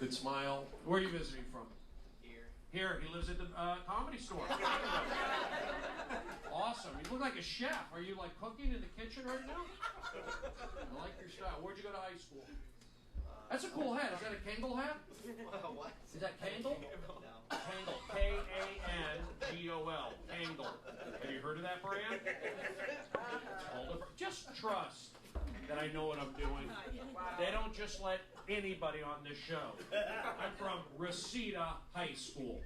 Good smile. Where are you visiting from? Here. He lives at the Comedy Store. Awesome. You look like a chef. Are you like cooking in the kitchen right now? I like your style. Where'd you go to high school? That's a cool hat. Is that a Kangol hat? What? Is that Kangol? No. Kangol. K-A-N-G-O-L. Kangol. Have you heard of that brand? It's all different. Just trust that I know what I'm doing. They don't just let anybody on this show. I'm from Reseda High School.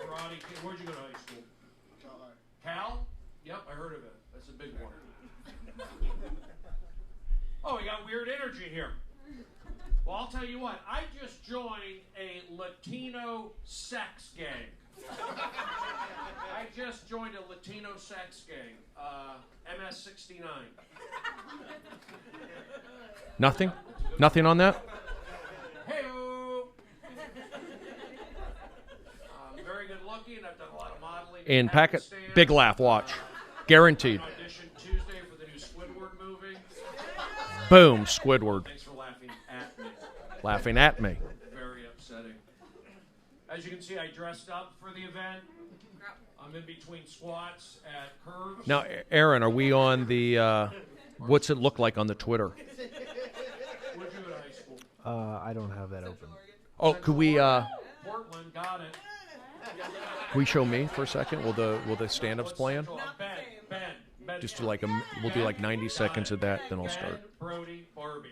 Brody. Where'd you go to high school? Cal? Yep, I heard of it. That's a big one. Oh, we got weird energy here. Well, I'll tell you what. I just joined a Latino sex gang. I just joined a Latino sex gang. MS-69. Nothing? Nothing on that? Hey-o! Very good looking. I've done a lot of modeling. In packet, big laugh, watch. Guaranteed. Audition Tuesday for the new Squidward movie. Boom, Squidward. Thanks for laughing at me. Laughing at me. Very upsetting. As you can see, I dressed up for the event. I'm in between squats at curves. Now, Aaron, are we on the, what's it look like on the Twitter? Where'd you go to high school? I don't have that open. Oh, could we, Portland, got it. can we show me for a second? Will the stand-ups playing? Ben. Just do like we'll do like 90 seconds of that, then I'll start. Brody, Barbie.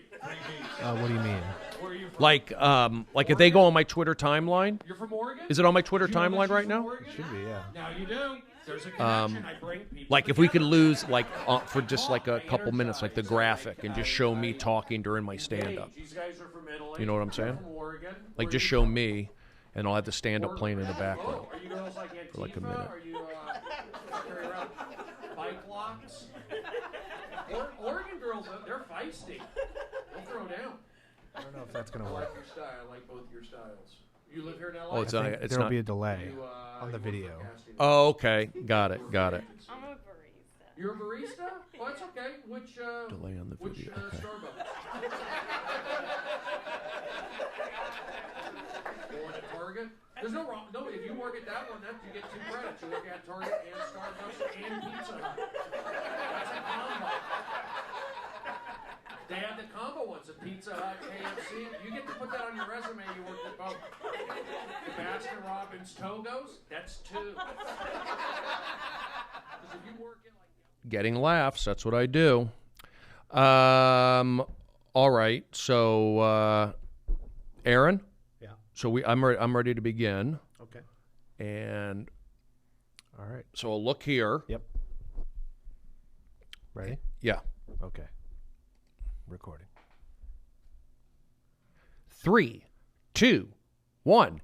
What do you mean? Where are you from? Like if they go on my Twitter timeline. You're from Oregon? Is it on my Twitter timeline right now? It should be, yeah. Now you do. There's a connection. I bring people Like if we could together. lose for just like a couple minutes, like the graphic, and just show me talking during my stand-up. These guys are from Italy. You know what I'm saying? From Oregon. Like just show me, and I'll have the stand-up playing in the background. Are you girls like Antifa? For like a minute. Are you carry around bike locks? Oregon girls, they're feisty. They'll throw down. I don't know if that's going I to like work. your style. I like both your styles. You live here in LA? Oh, it's I not. think It's there'll not. be a delay You, on the you work video. for casting. Oh, okay. Got it. Got it. I'm a barista. You're a barista? Well, that's okay. Which Delay on the which video. Okay. Starbucks? Going at Target? There's no wrong. No, if you work at that one, you get 2 credits. You work at Target and Starbucks and Pizza Hut. That's a combo. They have the combo ones at Pizza Hut, KFC. You get to put that on your resume. You worked at both. The Baskin Robbins Togos. That's 2. Because if you work in like. Getting laughs. That's what I do. All right. So, Aaron. Yeah. So I'm ready to begin. Okay. And All right. so I'll look here. Yep. Ready? Yeah. Okay. Recording. 3, 2, 1.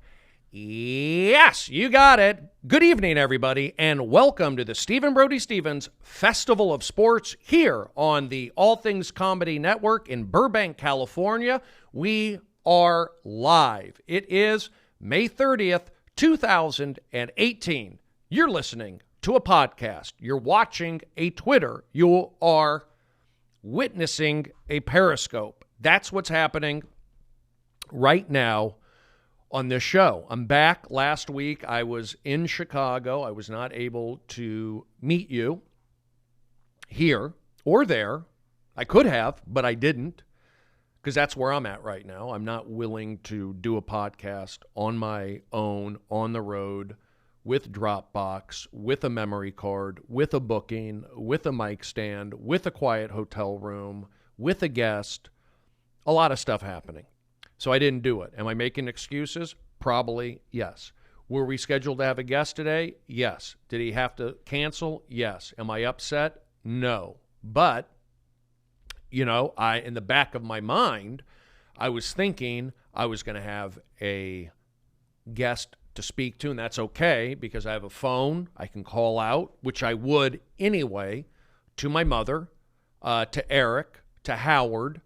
Yes, you got it. Good evening, everybody, and welcome to the Stephen Brody Stevens Festival of Sports here on the All Things Comedy Network in Burbank, California. We are live. It is May 30th, 2018. You're listening to a podcast. You're watching a Twitter. You are witnessing a Periscope. That's what's happening right now on this show. I'm back. Last week I was in Chicago. I was not able to meet you here or there. I could have, but I didn't, because that's where I'm at right now. I'm not willing to do a podcast on my own, on the road, with Dropbox, with a memory card, with a booking, with a mic stand, with a quiet hotel room, with a guest, a lot of stuff happening. So I didn't do it. Am I making excuses? Probably, yes. Were we scheduled to have a guest today? Yes. Did he have to cancel? Yes. Am I upset? No. But, you know, in the back of my mind, I was thinking I was going to have a guest to speak to, and that's okay because I have a phone. I can call out, which I would anyway, to my mother, to Eric, to Howard,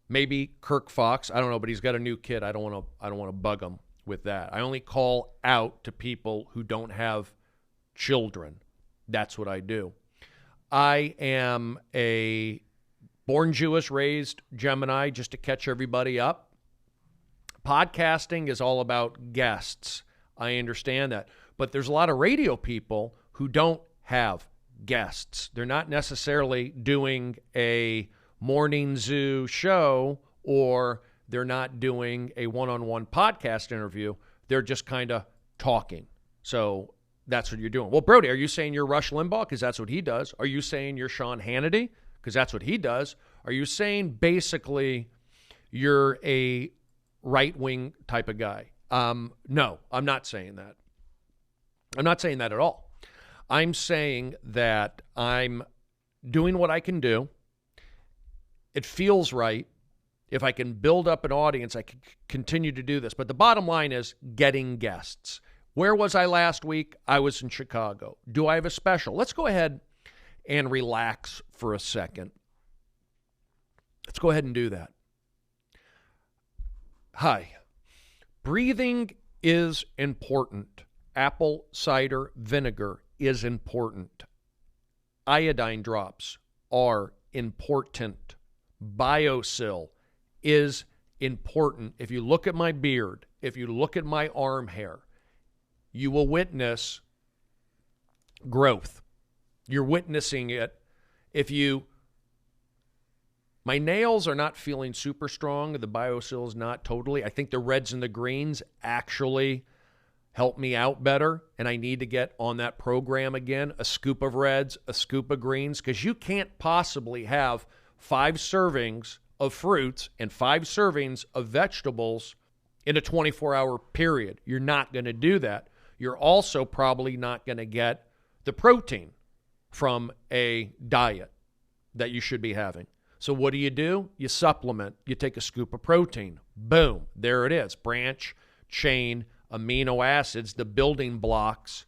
maybe Kirk Fox. I don't know, but he's got a new kid. I don't want to bug him with that. I only call out to people who don't have children. That's what I do. I am a born Jewish, raised Gemini, just to catch everybody up. Podcasting is all about guests. I understand that. But there's a lot of radio people who don't have guests. They're not necessarily doing a morning zoo show, or they're not doing a one-on-one podcast interview. They're just kind of talking. So that's what you're doing. Well, Brody, are you saying you're Rush Limbaugh because that's what he does? Are you saying you're Sean Hannity because that's what he does? Are you saying basically you're a right-wing type of guy? No, I'm not saying that. I'm not saying that at all. I'm saying that I'm doing what I can do. It feels right. If I can build up an audience, I can continue to do this. But the bottom line is getting guests. Where was I last week? I was in Chicago. Do I have a special? Let's go ahead and relax for a second. Let's go ahead and do that. Hi. Breathing is important. Apple cider vinegar is important. Iodine drops are important. BioSil is important. If you look at my beard, if you look at my arm hair, you will witness growth. You're witnessing it. My nails are not feeling super strong. The BioSil is not totally. I think the reds and the greens actually help me out better, and I need to get on that program again. A scoop of reds, a scoop of greens, because you can't possibly have 5 servings of fruits and 5 servings of vegetables in a 24-hour period. You're not going to do that. You're also probably not going to get the protein from a diet that you should be having. So what do? You supplement. You take a scoop of protein. Boom. There it is. Branch chain amino acids, the building blocks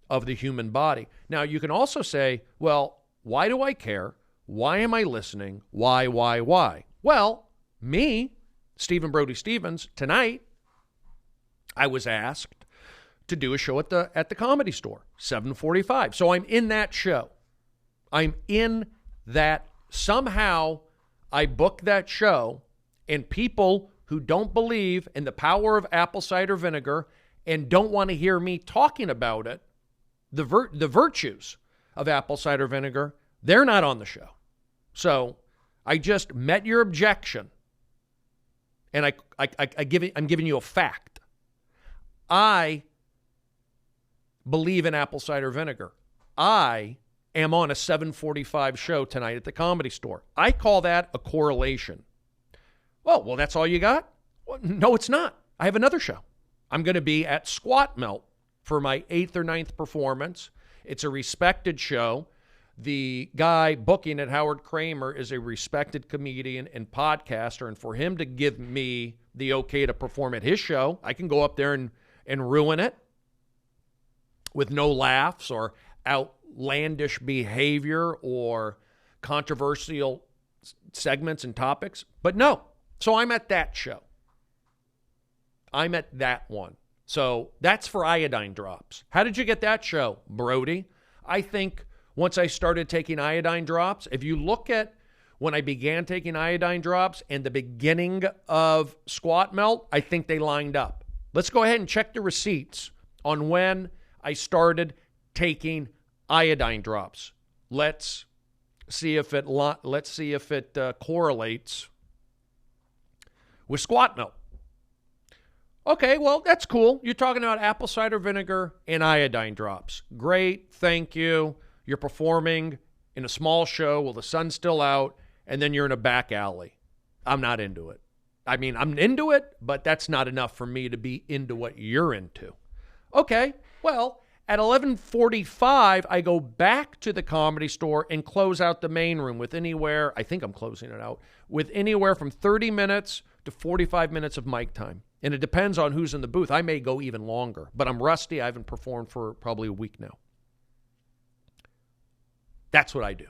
of the human body. Now, you can also say, well, why do I care? Why am I listening? Why? Well, me, Stephen Brody Stevens, tonight, I was asked to do a show at the Comedy Store, 7:45. So I'm in that show. Somehow I booked that show, and people who don't believe in the power of apple cider vinegar and don't want to hear me talking about it, the virtues of apple cider vinegar, they're not on the show. So I just met your objection, and I'm giving you a fact. I believe in apple cider vinegar. I am on a 7:45 show tonight at the Comedy Store. I call that a correlation. Well, that's all you got? Well, no, it's not. I have another show. I'm going to be at Squat Melt for my 8th or 9th performance. It's a respected show. The guy booking it, Howard Kramer, is a respected comedian and podcaster, and for him to give me the okay to perform at his show, I can go up there and ruin it with no laughs or outlandish behavior or controversial segments and topics. But no. So I'm at that show. I'm at that one. So that's for iodine drops. How did you get that show, Brody? I think once I started taking iodine drops, if you look at when I began taking iodine drops and the beginning of Squat Melt, I think they lined up. Let's go ahead and check the receipts on when I started taking iodine drops. Let's see if it correlates with Squat Melt. Okay, well, that's cool. You're talking about apple cider vinegar and iodine drops. Great, thank you. You're performing in a small show while the sun's still out, and then you're in a back alley. I'm not into it. I mean, I'm into it, but that's not enough for me to be into what you're into. Okay, well, at 11:45, I go back to the Comedy Store and close out the main room with anywhere, I think I'm closing it out, with anywhere from 30 minutes to 45 minutes of mic time. And it depends on who's in the booth. I may go even longer, but I'm rusty. I haven't performed for probably a week now. That's what I do.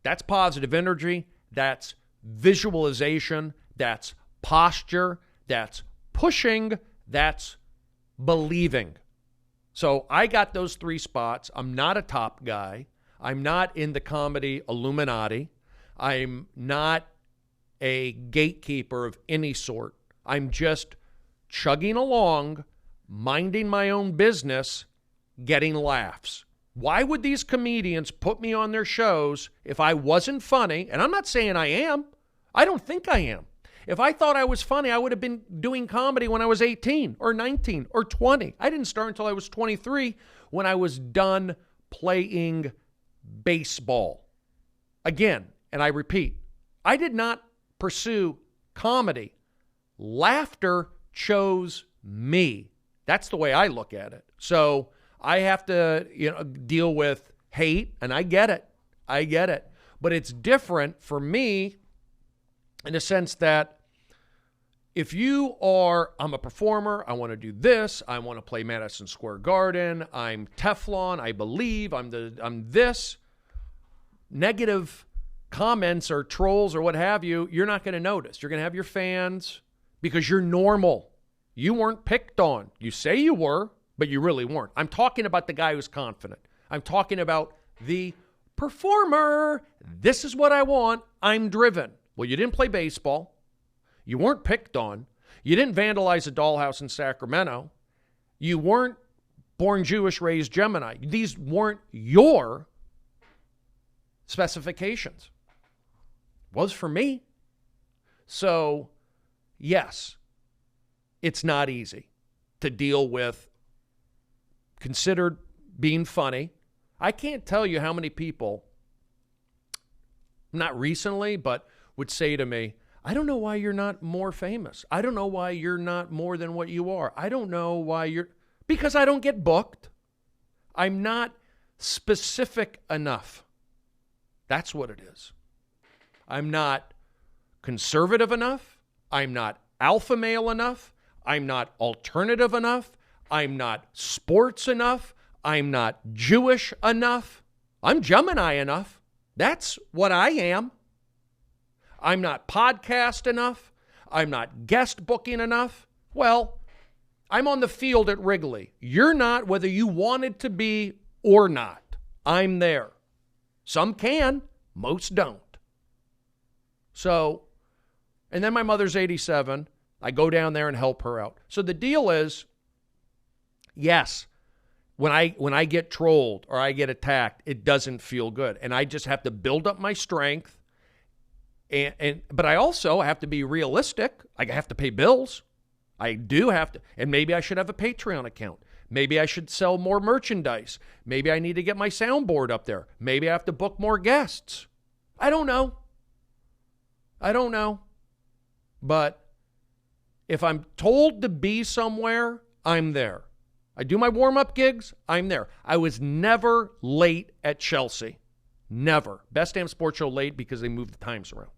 That's positive energy. That's visualization. That's posture. That's pushing. That's believing. So I got those 3 spots. I'm not a top guy. I'm not in the comedy Illuminati. I'm not a gatekeeper of any sort. I'm just chugging along, minding my own business, getting laughs. Why would these comedians put me on their shows if I wasn't funny? And I'm not saying I am. I don't think I am. If I thought I was funny, I would have been doing comedy when I was 18 or 19 or 20. I didn't start until I was 23 when I was done playing baseball. Again, and I repeat, I did not pursue comedy. Laughter chose me. That's the way I look at it. So I have to, deal with hate, and I get it. I get it. But it's different for me in the sense that if you are, I'm a performer, I want to do this, I want to play Madison Square Garden, I'm Teflon, I believe, I'm this, negative comments or trolls or what have you, you're not going to notice. You're going to have your fans because you're normal. You weren't picked on. You say you were, but you really weren't. I'm talking about the guy who's confident. I'm talking about the performer. This is what I want. I'm driven. Well, you didn't play baseball. You weren't picked on. You didn't vandalize a dollhouse in Sacramento. You weren't born Jewish, raised Gemini. These weren't your specifications. Was for me. So, yes, it's not easy to deal with considered being funny. I can't tell you how many people, not recently, but would say to me, I don't know why you're not more famous. I don't know why you're not more than what you are. I don't know why because I don't get booked. I'm not specific enough. That's what it is. I'm not conservative enough. I'm not alpha male enough. I'm not alternative enough. I'm not sports enough. I'm not Jewish enough. I'm Gemini enough. That's what I am. I'm not podcast enough. I'm not guest booking enough. Well, I'm on the field at Wrigley. You're not, whether you wanted to be or not. I'm there. Some can, most don't. So, and then my mother's 87. I go down there and help her out. So the deal is, yes, when I get trolled or I get attacked, it doesn't feel good. And I just have to build up my strength. But I also have to be realistic. I have to pay bills. I do have to. And maybe I should have a Patreon account. Maybe I should sell more merchandise. Maybe I need to get my soundboard up there. Maybe I have to book more guests. I don't know. But if I'm told to be somewhere, I'm there. I do my warm-up gigs, I'm there. I was never late at Chelsea. Never. Best damn sports show late because they moved the times around.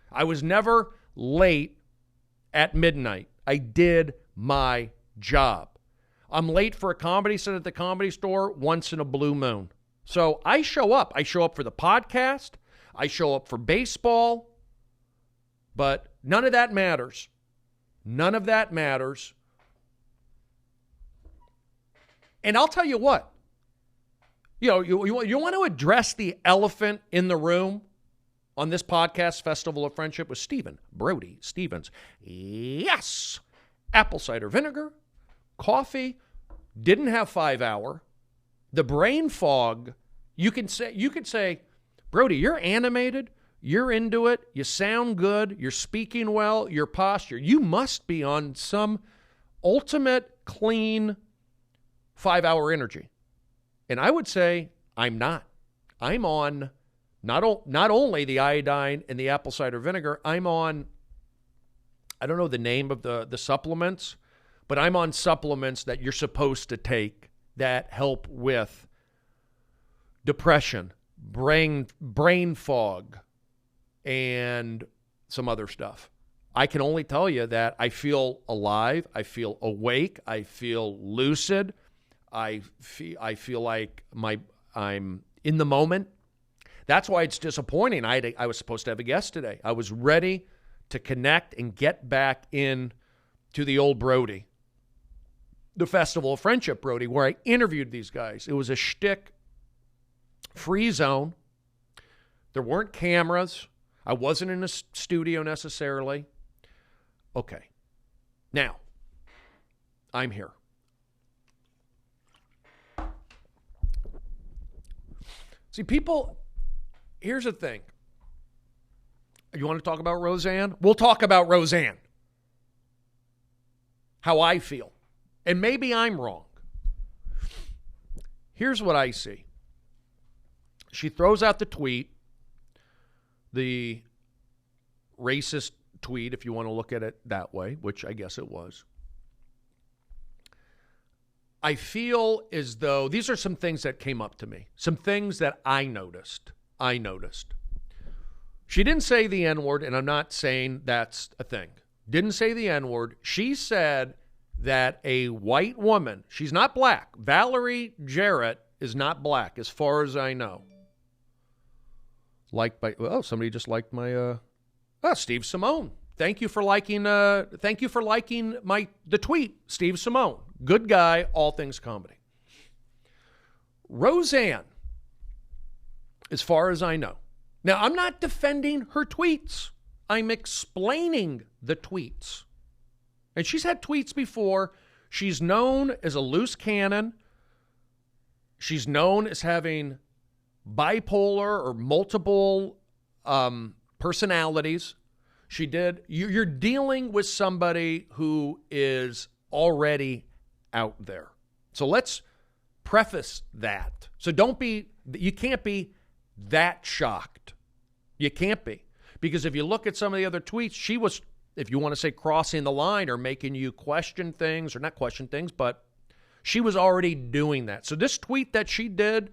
I was never late at midnight. I did my job. I'm late for a comedy set at the Comedy Store once in a blue moon. So I show up. I show up for the podcast. I show up for baseball. But none of that matters. None of that matters. And I'll tell you what. You want to address the elephant in the room on this podcast, Festival of Friendship, with Stephen Brody Stevens. Yes. Apple cider vinegar, coffee, didn't have 5 hour. The brain fog, you could say, Brody, you're animated, you're into it, you sound good, you're speaking well, your posture. You must be on some ultimate clean 5 hour energy. And I would say I'm not. I'm on not only the iodine and the apple cider vinegar, I'm on, I don't know the name of the supplements, but I'm on supplements that you're supposed to take that help with depression, brain fog, and some other stuff. I can only tell you that I feel alive, I feel awake, I feel lucid, I feel like I'm in the moment. That's why it's disappointing. I was supposed to have a guest today. I was ready to connect and get back in to the old Brody, the Festival of Friendship Brody, where I interviewed these guys. It was a shtick free zone. There weren't cameras. I wasn't in a studio necessarily. Okay. Now, I'm here. See, people, here's the thing. You want to talk about Roseanne? We'll talk about Roseanne. How I feel. And maybe I'm wrong. Here's what I see. She throws out the tweet, the racist tweet, if you want to look at it that way, which I guess it was. I feel as though these are some things that came up to me, some things that I noticed. She didn't say the N-word, and I'm not saying that's a thing. Didn't say the N-word. She said that a white woman, she's not black. Valerie Jarrett is not black, as far as I know. Liked by, somebody just liked my, Steve Simone. Thank you for liking the tweet, Steve Simone. Good guy, all things comedy. Roseanne, as far as I know. Now, I'm not defending her tweets. I'm explaining the tweets. And she's had tweets before. She's known as a loose cannon. She's known as having bipolar or multiple personalities. You're dealing with somebody who is already out there. So let's preface that. So you can't be that shocked. You can't be. Because if you look at some of the other tweets, she was, if you want to say crossing the line or making you question things, or not question things, but she was already doing that. So this tweet that she did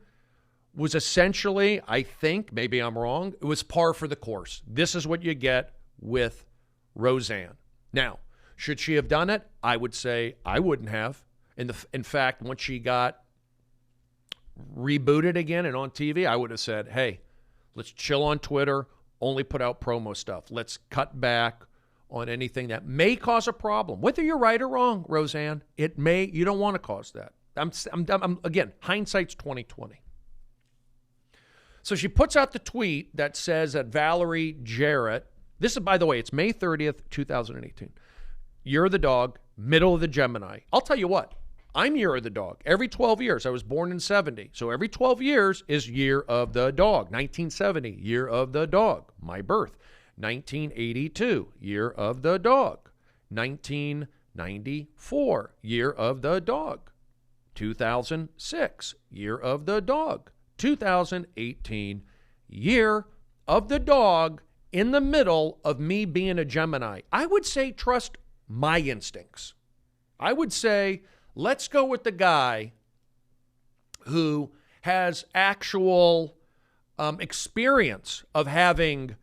was essentially, I think, maybe I'm wrong, it was par for the course. This is what you get with Roseanne. Now, should she have done it? I would say I wouldn't have. In fact, once she got rebooted again and on TV, I would have said, hey, let's chill on Twitter, only put out promo stuff. Let's cut back on anything that may cause a problem. Whether you're right or wrong, Roseanne, you don't want to cause that. Again, hindsight's 20/20. So she puts out the tweet that says that Valerie Jarrett, this is, by the way, it's May 30th, 2018. Year of the dog, middle of the Gemini. I'll tell you what, I'm year of the dog. Every 12 years, I was born in 70. So every 12 years is year of the dog. 1970, year of the dog, my birth. 1982, year of the dog. 1994, year of the dog. 2006, year of the dog. 2018, year of the dog, in the middle of me being a Gemini. I would say trust my instincts. I would say let's go with the guy who has actual experience of having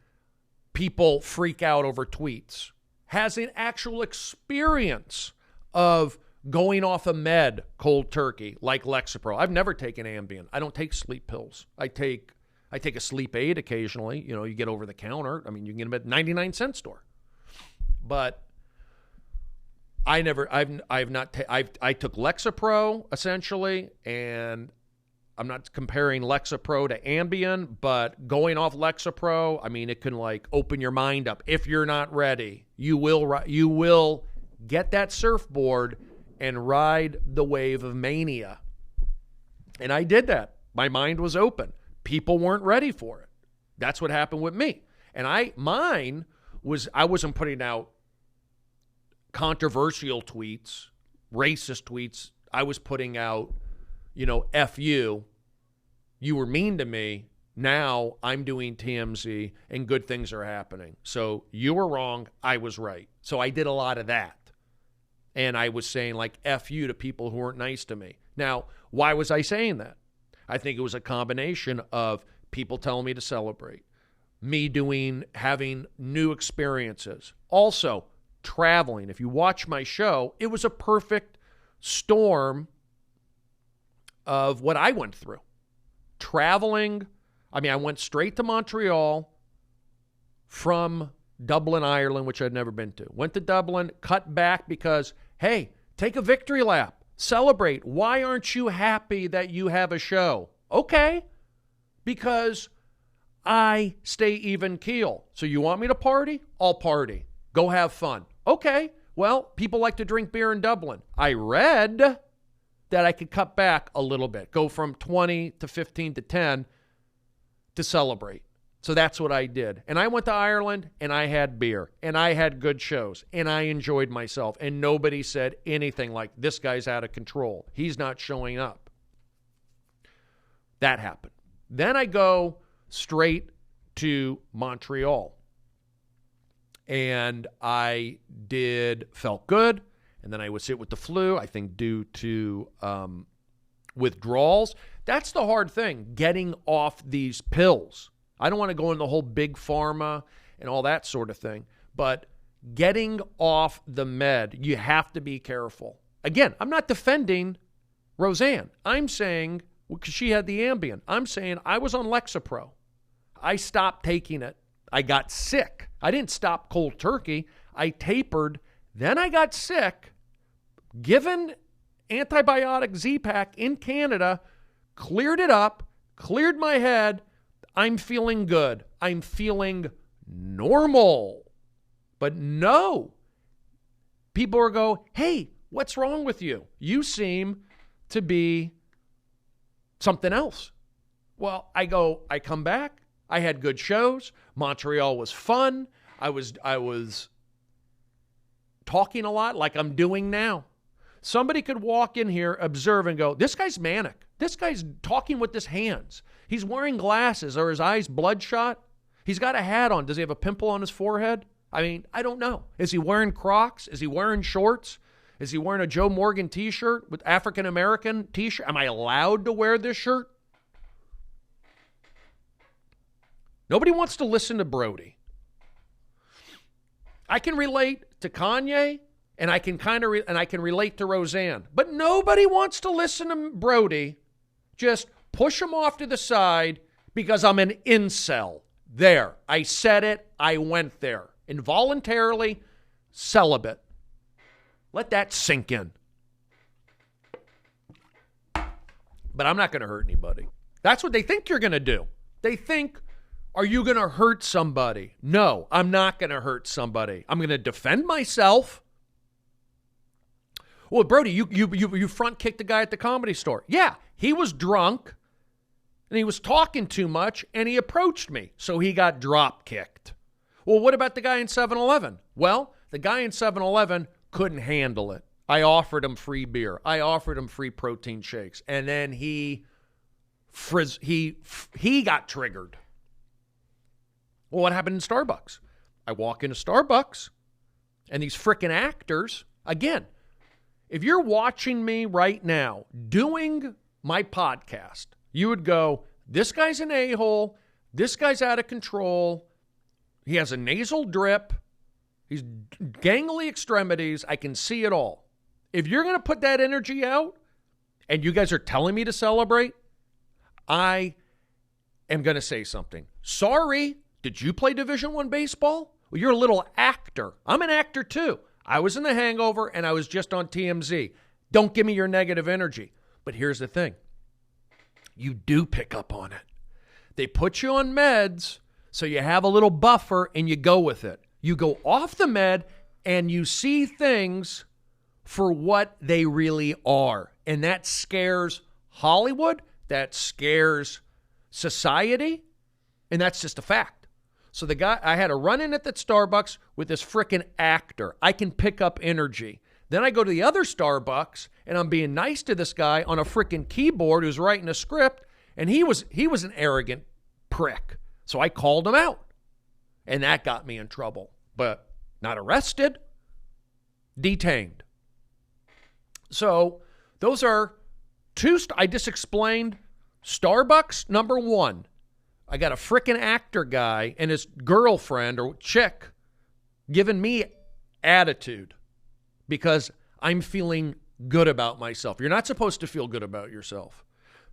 people freak out over tweets, has an actual experience of going off a med cold turkey like Lexapro. I've never taken Ambien. I don't take sleep pills. I take a sleep aid occasionally. You know, you get over the counter. I mean, you can get them at 99-cent store. But I took Lexapro essentially, and I'm not comparing Lexapro to Ambien, but going off Lexapro, I mean, it can like open your mind up. If you're not ready, you will get that surfboard and ride the wave of mania. And I did that. My mind was open. People weren't ready for it. That's what happened with me. And I wasn't putting out controversial tweets, racist tweets. I was putting out, F you. You were mean to me. Now I'm doing TMZ and good things are happening. So you were wrong. I was right. So I did a lot of that. And I was saying like F you to people who weren't nice to me. Now, why was I saying that? I think it was a combination of people telling me to celebrate, me having new experiences. Also, traveling. If you watch my show, it was a perfect storm of what I went through. Traveling, I went straight to Montreal from Dublin, Ireland, which I'd never been to. Went to Dublin, cut back because, hey, take a victory lap. Celebrate. Why aren't you happy that you have a show? Okay, because I stay even keel. So you want me to party? I'll party. Go have fun. Okay, Well, people like to drink beer in Dublin. I read that I could cut back a little bit, go from 20 to 15 to 10 to celebrate. So that's what I did. And I went to Ireland, and I had beer, and I had good shows, and I enjoyed myself, and nobody said anything like, this guy's out of control. He's not showing up. That happened. Then I go straight to Montreal. And I felt good. And then I was hit with the flu, I think due to withdrawals. That's the hard thing, getting off these pills. I don't want to go in the whole big pharma and all that sort of thing. But getting off the med, you have to be careful. Again, I'm not defending Roseanne. I'm saying, because she had the Ambien, I'm saying I was on Lexapro. I stopped taking it. I got sick. I didn't stop cold turkey. I tapered. Then I got sick. Given antibiotic Z-Pack in Canada, cleared it up, cleared my head. I'm feeling good. I'm feeling normal. But no. People are going, hey, what's wrong with you? You seem to be something else. Well, I come back. I had good shows. Montreal was fun. I was talking a lot like I'm doing now. Somebody could walk in here, observe, and go, this guy's manic. This guy's talking with his hands. He's wearing glasses. Are his eyes bloodshot? He's got a hat on. Does he have a pimple on his forehead? I mean, I don't know. Is he wearing Crocs? Is he wearing shorts? Is he wearing a Joe Morgan t-shirt with African-American t-shirt? Am I allowed to wear this shirt? Nobody wants to listen to Brody. I can relate to Kanye, and I can I can relate to Roseanne, but nobody wants to listen to Brody. Just push him off to the side because I'm an incel. There, I said it. I went there. Involuntarily celibate. Let that sink in. But I'm not going to hurt anybody. That's what they think you're going to do. They think, are you going to hurt somebody? No, I'm not going to hurt somebody. I'm going to defend myself. Well, Brody, you front kicked the guy at the Comedy Store. Yeah, he was drunk, and he was talking too much, and he approached me, so he got drop kicked. Well, what about the guy in 7-Eleven? Well, the guy in 7-Eleven couldn't handle it. I offered him free beer. I offered him free protein shakes, and then he got triggered. Well, what happened in Starbucks? I walk into Starbucks, and these frickin' actors, again, if you're watching me right now doing my podcast, you would go, this guy's an a-hole, this guy's out of control, he has a nasal drip, he's gangly extremities, I can see it all. If you're going to put that energy out, and you guys are telling me to celebrate, I am going to say something. Sorry. Did you play Division I baseball? Well, you're a little actor. I'm an actor too. I was in The Hangover and I was just on TMZ. Don't give me your negative energy. But here's the thing. You do pick up on it. They put you on meds so you have a little buffer and you go with it. You go off the med and you see things for what they really are. And that scares Hollywood. That scares society. And that's just a fact. So the guy, I had a run-in at that Starbucks with this frickin' actor. I can pick up energy. Then I go to the other Starbucks, and I'm being nice to this guy on a frickin' keyboard who's writing a script, and he was an arrogant prick. So I called him out, and that got me in trouble. But not arrested, detained. So those are two, I just explained Starbucks, number one. I got a frickin' actor guy and his girlfriend or chick giving me attitude because I'm feeling good about myself. You're not supposed to feel good about yourself.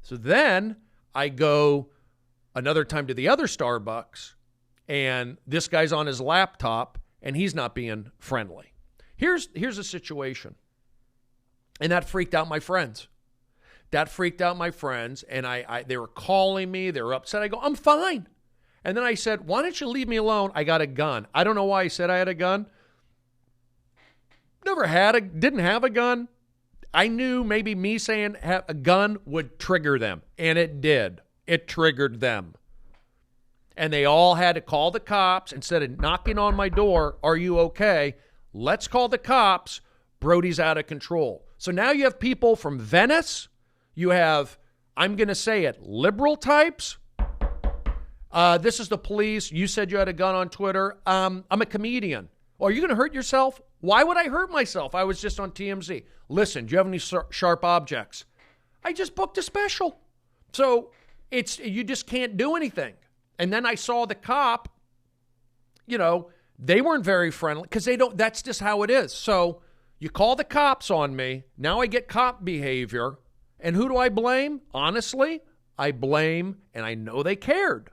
So then I go another time to the other Starbucks, and this guy's on his laptop, and he's not being friendly. Here's a situation, and that freaked out my friends. That freaked out my friends, and they were calling me. They were upset. I go, I'm fine. And then I said, why don't you leave me alone? I got a gun. I don't know why I said I had a gun. didn't have a gun. I knew maybe me saying a gun would trigger them, and it did. It triggered them. And they all had to call the cops instead of knocking on my door, are you okay? Let's call the cops. Brody's out of control. So now you have people from Venice. You have, I'm going to say it, liberal types. This is the police. You said you had a gun on Twitter. I'm a comedian. Oh, are you going to hurt yourself? Why would I hurt myself? I was just on TMZ. Listen, do you have any sharp objects? I just booked a special. So you just can't do anything. And then I saw the cop, they weren't very friendly because that's just how it is. So you call the cops on me. Now I get cop behavior. And who do I blame? Honestly, I blame, and I know they cared.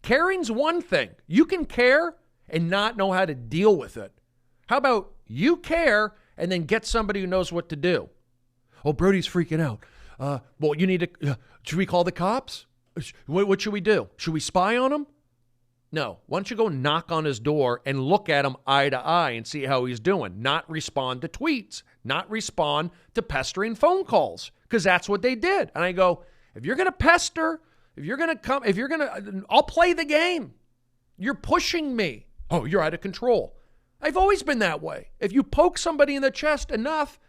Caring's one thing. You can care and not know how to deal with it. How about you care and then get somebody who knows what to do? Oh, Brody's freaking out. Well, you need to, should we call the cops? What should we do? Should we spy on him? No. Why don't you go knock on his door and look at him eye to eye and see how he's doing? Not respond to tweets. Not respond to pestering phone calls. Because that's what they did. And I go, if you're going to pester, I'll play the game. You're pushing me. Oh, you're out of control. I've always been that way. If you poke somebody in the chest enough,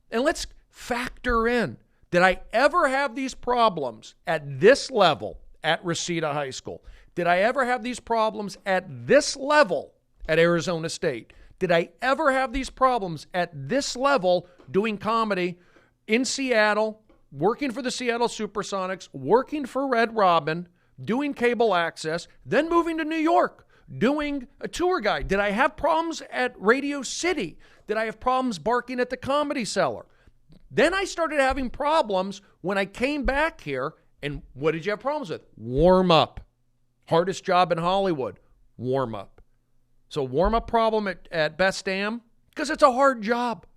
and let's factor in, did I ever have these problems at this level at Reseda High School? Did I ever have these problems at this level at Arizona State? Did I ever have these problems at this level doing comedy in Seattle, working for the Seattle Supersonics, working for Red Robin, doing cable access, then moving to New York, doing a tour guide? Did I have problems at Radio City? Did I have problems barking at the Comedy Cellar? Then I started having problems when I came back here. And what did you have problems with? Warm up. Hardest job in Hollywood, warm up. So warm up problem at Best Damn, because it's a hard job.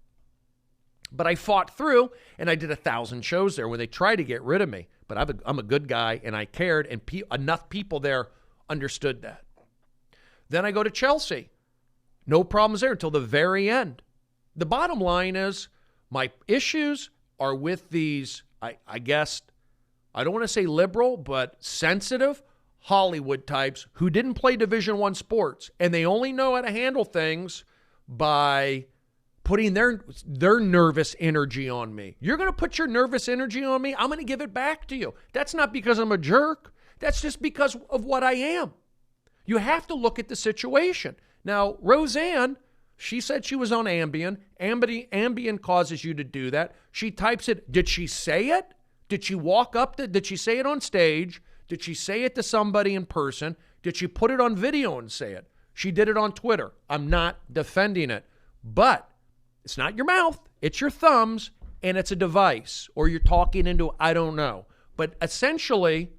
But I fought through, and I did 1,000 shows there when they tried to get rid of me. But I'm a good guy, and I cared, and enough people there understood that. Then I go to Chelsea. No problems there until the very end. The bottom line is my issues are with these, I guess, I don't want to say liberal, but sensitive Hollywood types who didn't play Division I sports, and they only know how to handle things by putting their nervous energy on me. You're going to put your nervous energy on me, I'm going to give it back to you. That's not because I'm a jerk. That's just because of what I am. You have to look at the situation. Now, Roseanne, she said she was on Ambien. Ambien causes you to do that. She types it. Did she say it? Did she walk up? Did she say it on stage? Did she say it to somebody in person? Did she put it on video and say it? She did it on Twitter. I'm not defending it. But it's not your mouth. It's your thumbs, and it's a device. Or you're talking into, I don't know. But essentially,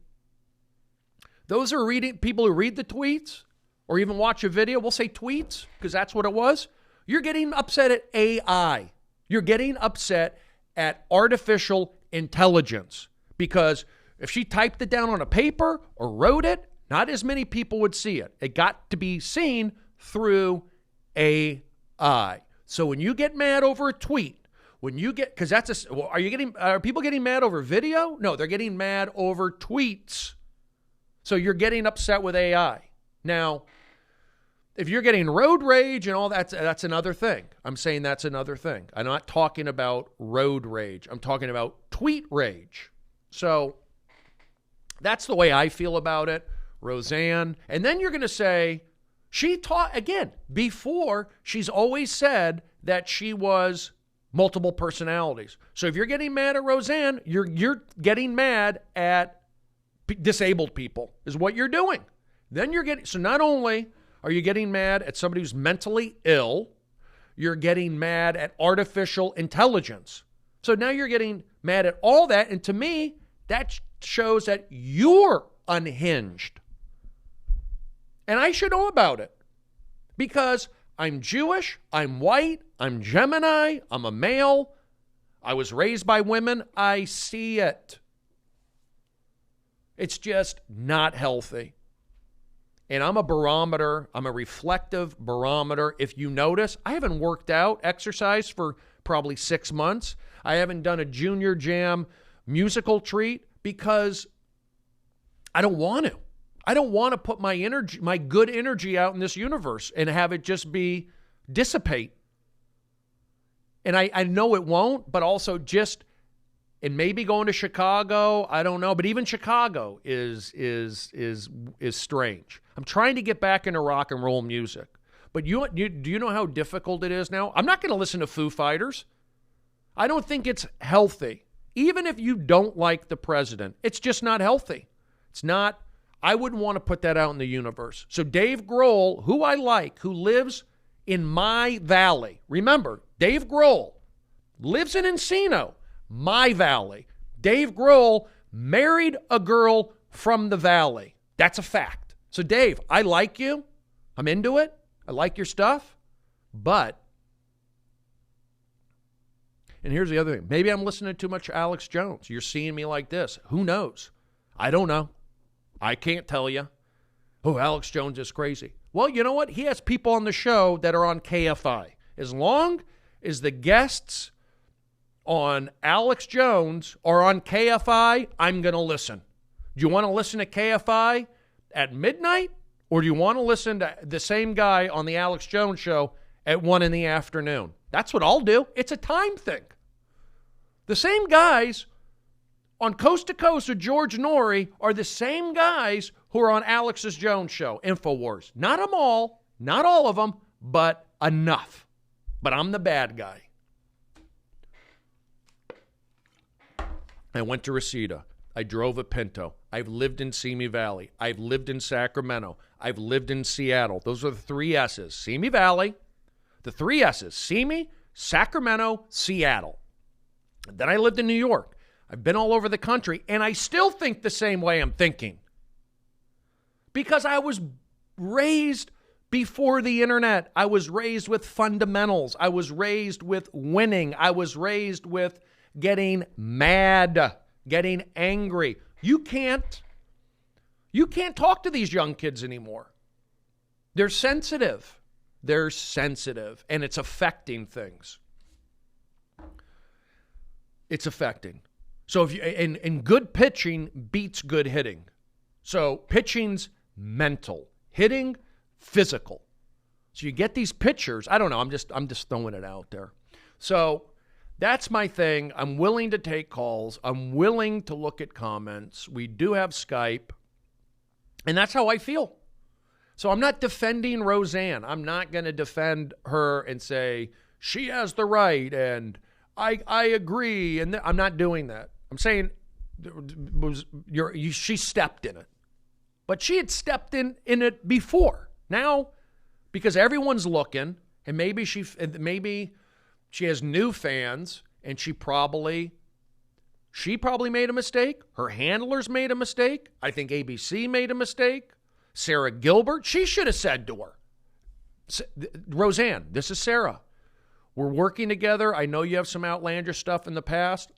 those are people who read the tweets or even watch a video. We'll say tweets because that's what it was. You're getting upset at AI. You're getting upset at artificial intelligence because if she typed it down on a paper or wrote it, not as many people would see it. It got to be seen through AI. So when you get mad over a tweet, are people getting mad over video? No, they're getting mad over tweets. So you're getting upset with AI. Now, if you're getting road rage and all that, that's another thing. I'm saying that's another thing. I'm not talking about road rage. I'm talking about tweet rage. So that's the way I feel about it. Roseanne. And then you're going to say, she taught, again, before, she's always said that she was multiple personalities. So if you're getting mad at Roseanne, you're getting mad at disabled people is what you're doing. Then so not only are you getting mad at somebody who's mentally ill, you're getting mad at artificial intelligence. So now you're getting mad at all that. And to me, that shows that you're unhinged. And I should know about it because I'm Jewish, I'm white, I'm Gemini, I'm a male, I was raised by women, I see it. It's just not healthy. And I'm a barometer. I'm a reflective barometer. If you notice, I haven't worked out, exercise for probably 6 months. I haven't done a Junior Jam musical treat because I don't want to. I don't want to put my energy, my good energy out in this universe and have it just be dissipate. And I know it won't, but also just, and maybe going to Chicago, I don't know, but even Chicago is strange. I'm trying to get back into rock and roll music. But do you know how difficult it is now? I'm not going to listen to Foo Fighters. I don't think it's healthy. Even if you don't like the president, it's just not healthy. It's not, I wouldn't want to put that out in the universe. So Dave Grohl, who I like, who lives in my valley. Remember, Dave Grohl lives in Encino, my valley. Dave Grohl married a girl from the valley. That's a fact. So Dave, I like you. I'm into it. I like your stuff. But, and here's the other thing. Maybe I'm listening to too much Alex Jones. You're seeing me like this. Who knows? I don't know. I can't tell you. Oh, Alex Jones is crazy. Well, you know what? He has people on the show that are on KFI. As long as the guests on Alex Jones are on KFI, I'm going to listen. Do you want to listen to KFI at midnight? Or do you want to listen to the same guy on the Alex Jones show at 1 in the afternoon? That's what I'll do. It's a time thing. The same guys on Coast to Coast with George Norrie are the same guys who are on Alex's Jones show, InfoWars. Not them all, not all of them, but enough. But I'm the bad guy. I went to Reseda. I drove a Pinto. I've lived in Simi Valley. I've lived in Sacramento. I've lived in Seattle. Those are the 3 S's. Simi Valley, the 3 S's. Simi, Sacramento, Seattle. Then I lived in New York. I've been all over the country, and I still think the same way I'm thinking. Because I was raised before the internet. I was raised with fundamentals. I was raised with winning. I was raised with getting mad, getting angry. You can't talk to these young kids anymore. They're sensitive. They're sensitive, and it's affecting things. It's affecting. So if you and good pitching beats good hitting. So pitching's mental, hitting physical. So you get these pitchers. I don't know. I'm just throwing it out there. So that's my thing. I'm willing to take calls. I'm willing to look at comments. We do have Skype, and that's how I feel. So I'm not defending Roseanne. I'm not going to defend her and say she has the right and I agree. And I'm not doing that. I'm saying she stepped in it. But she had stepped in it before. Now, because everyone's looking, and maybe she has new fans, and she probably made a mistake. Her handlers made a mistake. I think ABC made a mistake. Sarah Gilbert, she should have said to her, Roseanne, this is Sarah. We're working together. I know you have some outlandish stuff in the past.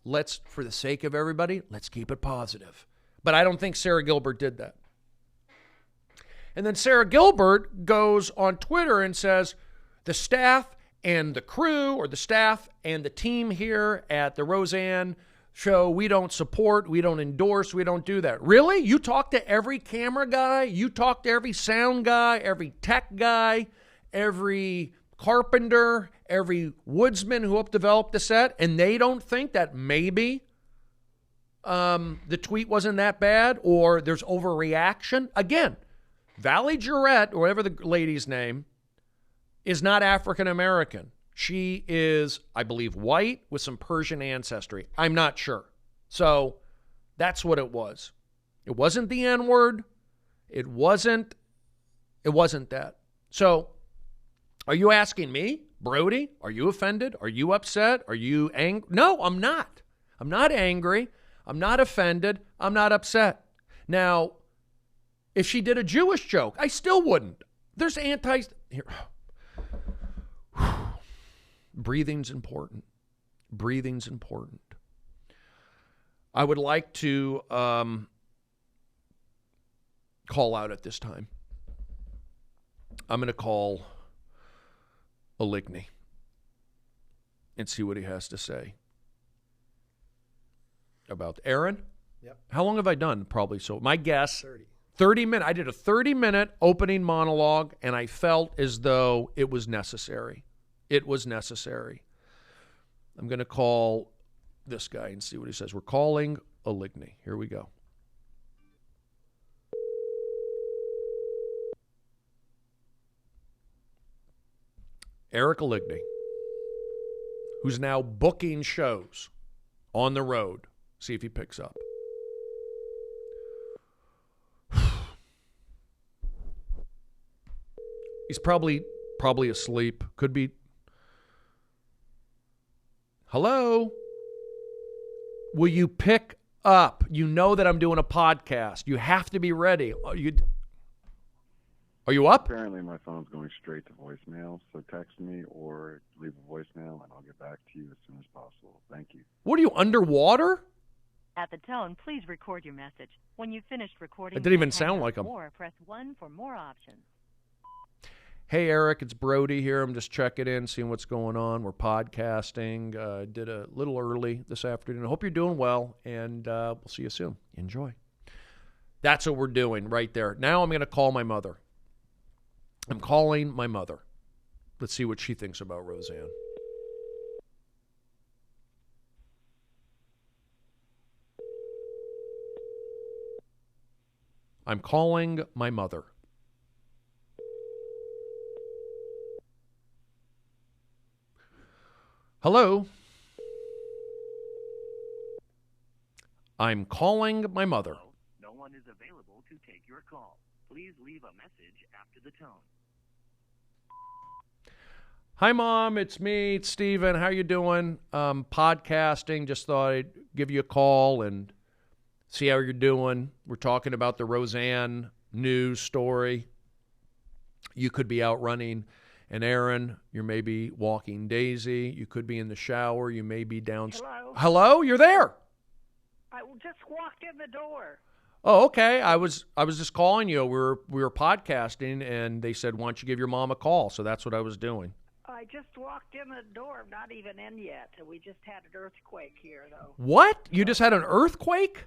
For the sake of everybody, let's keep it positive. But I don't think Sarah Gilbert did that. And then Sarah Gilbert goes on Twitter and says, the staff and the crew, or the staff and the team here at the Roseanne show, we don't support, we don't endorse, we don't do that. Really? You talk to every camera guy, you talk to every sound guy, every tech guy, every carpenter, every woodsman who helped develop the set, and they don't think that maybe the tweet wasn't that bad or there's overreaction? Again, Valley Jarrett, or whatever the lady's name, is not African American. She is, I believe, white with some Persian ancestry. I'm not sure. So that's what it was. It wasn't the N-word. It wasn't that. So are you asking me, Brody, are you offended? Are you upset? Are you angry? No, I'm not. I'm not angry. I'm not offended. I'm not upset. Now, if she did a Jewish joke, I still wouldn't. There's here. Breathing's important. Breathing's important. I would like to call out at this time. I'm going to call Oligny and see what he has to say about Aaron. Yep. How long have I done? Probably so. My guess, 30. 30 minutes. I did a 30-minute opening monologue, and I felt as though it was necessary. It was necessary. I'm going to call this guy and see what he says. We're calling Oligny. Here we go. Eric Oligny, who's now booking shows on the road. See if he picks up. He's probably asleep. Could be. Hello? Will you pick up? You know that I'm doing a podcast. You have to be ready. Are you up? Apparently my phone's going straight to voicemail, so text me or leave a voicemail and I'll get back to you as soon as possible. Thank you. What are you, underwater? At the tone, please record your message. When you've finished recording, It didn't even hang sound up like him. Or press 1 for more options. Hey, Eric, it's Brody here. I'm just checking in, seeing what's going on. We're podcasting. Did a little early this afternoon. I hope you're doing well, and we'll see you soon. Enjoy. That's what we're doing right there. Now I'm going to call my mother. I'm calling my mother. Let's see what she thinks about Roseanne. I'm calling my mother. Hello? I'm calling my mother. No one is available to take your call. Please leave a message after the tone. Hi, Mom. It's me. It's Steven. How you doing? Podcasting. Just thought I'd give you a call and see how you're doing. We're talking about the Roseanne news story. You could be out running an errand. You're maybe walking Daisy. You could be in the shower. You may be downstairs. Hello? Hello? You're there. I just walked in the door. Oh, okay. I was just calling you. We were podcasting, and they said, "Why don't you give your mom a call?" So that's what I was doing. I just walked in the door. I'm not even in yet. We just had an earthquake here, though. What? You just had an earthquake?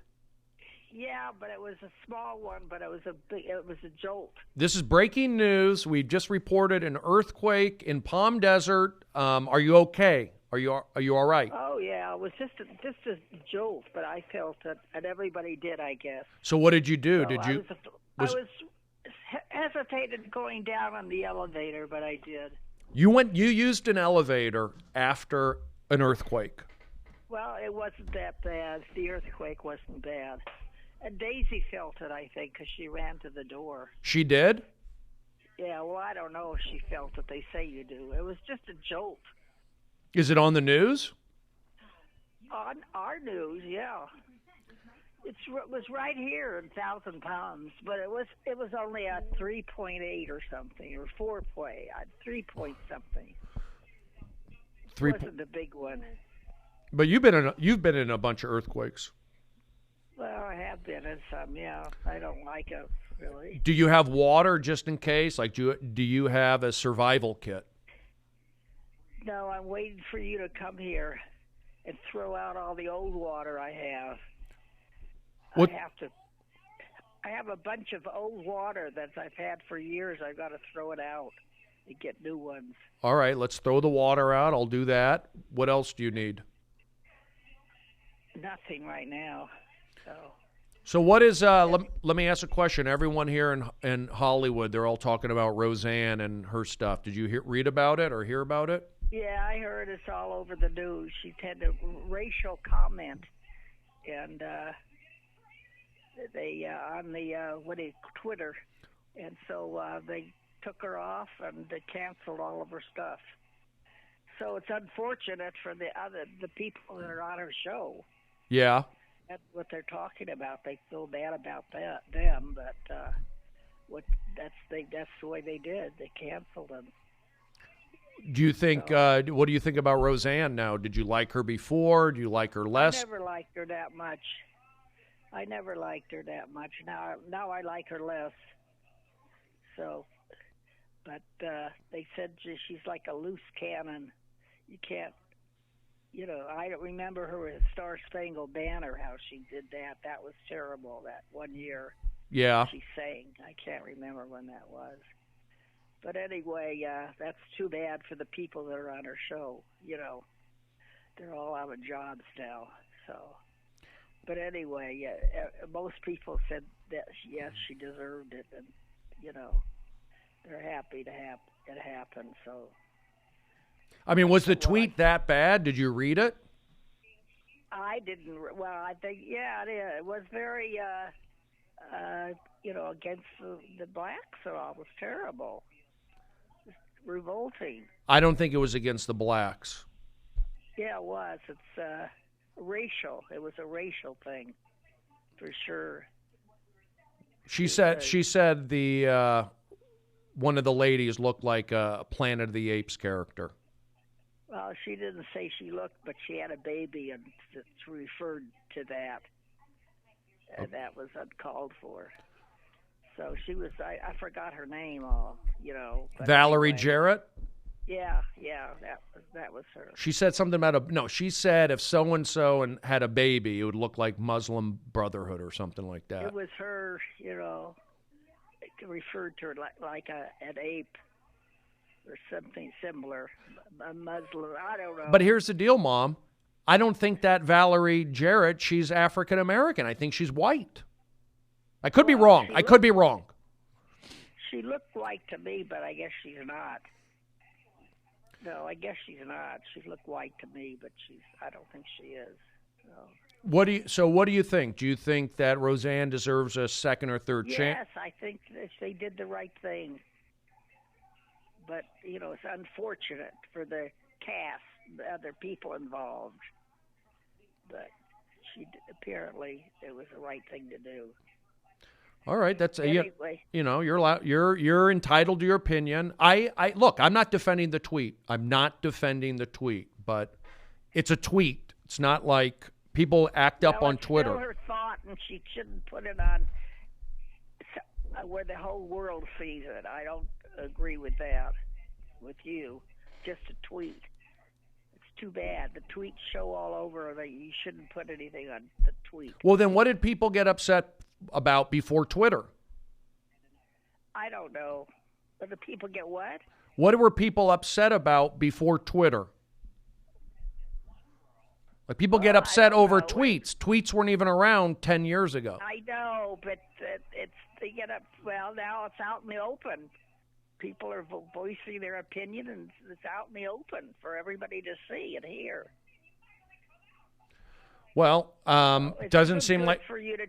Yeah, but it was a small one, but it was a jolt. This is breaking news. We just reported an earthquake in Palm Desert. Are you okay? Are you all right? Oh yeah, it was just a jolt, but I felt it, and everybody did, I guess. So what did you do? So I was hesitated going down on the elevator, but I did. You used an elevator after an earthquake. Well, it wasn't that bad. The earthquake wasn't bad. And Daisy felt it, I think, because she ran to the door. She did? Yeah, well, I don't know if she felt it. They say you do. It was just a jolt. Is it on the news? On our news, yeah. It was right here in 1,000 pounds, but it was only a 3.8 or something, or 3 point something. It wasn't a big one. But you've been in a bunch of earthquakes. Well, I have been in some, yeah. I don't like it, really. Do you have water just in case? Like, do you have a survival kit? No, I'm waiting for you to come here and throw out all the old water I have. What? I have a bunch of old water that I've had for years. I've got to throw it out and get new ones. All right, let's throw the water out. I'll do that. What else do you need? Nothing right now. So what is? Let me ask a question. Everyone here in Hollywood, they're all talking about Roseanne and her stuff. Did you read about it or hear about it? Yeah, I heard it's all over the news. She had a racial comment, and they on the Twitter, and so they took her off and they canceled all of her stuff. So it's unfortunate for the people that are on her show. Yeah. That's what they're talking about. They feel bad about them, but that's the way they did. They canceled them. Do you think? What do you think about Roseanne now? Did you like her before? Do you like her less? I never liked her that much. Now I like her less. So But they said she's like a loose cannon. You can't, I don't remember her with Star Spangled Banner, how she did that. That was terrible, that one year. Yeah. She sang. I can't remember when that was. But anyway, that's too bad for the people that are on her show. They're all out of jobs now. So, but anyway, most people said that yes, she deserved it, and they're happy to have it happen. So, I mean, was the tweet that bad? Did you read it? I didn't. Well, I think it was very, against the blacks. So it was terrible, revolting. I don't think it was against the blacks. Yeah, it was. It's racial. It was a racial thing, for sure. She said the one of the ladies looked like a Planet of the Apes character. Well, she didn't say she looked, but she had a baby, and it's referred to that. And that was uncalled for. So she was, I forgot her name, but Valerie anyway. Jarrett? Yeah, that was her. She said something about she said if so-and-so and had a baby, it would look like Muslim Brotherhood or something like that. It was her, referred to her like an ape or something similar, a Muslim, I don't know. But here's the deal, Mom. I don't think that Valerie Jarrett, she's African American. I think she's white. I could be wrong. I could be wrong. She looked white to me, but I guess she's not. No, I guess she's not. She looked white to me, but I don't think she is. So. What do you think? Do you think that Roseanne deserves a second or third chance? Yes, I think that they did the right thing. But, it's unfortunate for the cast, the other people involved. But apparently it was the right thing to do. All right, that's anyway. You're allowed, you're entitled to your opinion. I look, I'm not defending the tweet. But it's a tweet. It's not like people act up on Twitter. It's still her thought, and she shouldn't put it on where the whole world sees it. I don't agree with that. With you, just a tweet. It's too bad. The tweets show all over that you shouldn't put anything on the tweet. Well, then what did people get upset about before Twitter? I don't know. But the people get what? What were people upset about before Twitter? Like people get upset over tweets. Tweets weren't even around 10 years ago. I know, but they get up. Well, now it's out in the open. People are voicing their opinion, and it's out in the open for everybody to see and hear. Well, doesn't seem good like for you to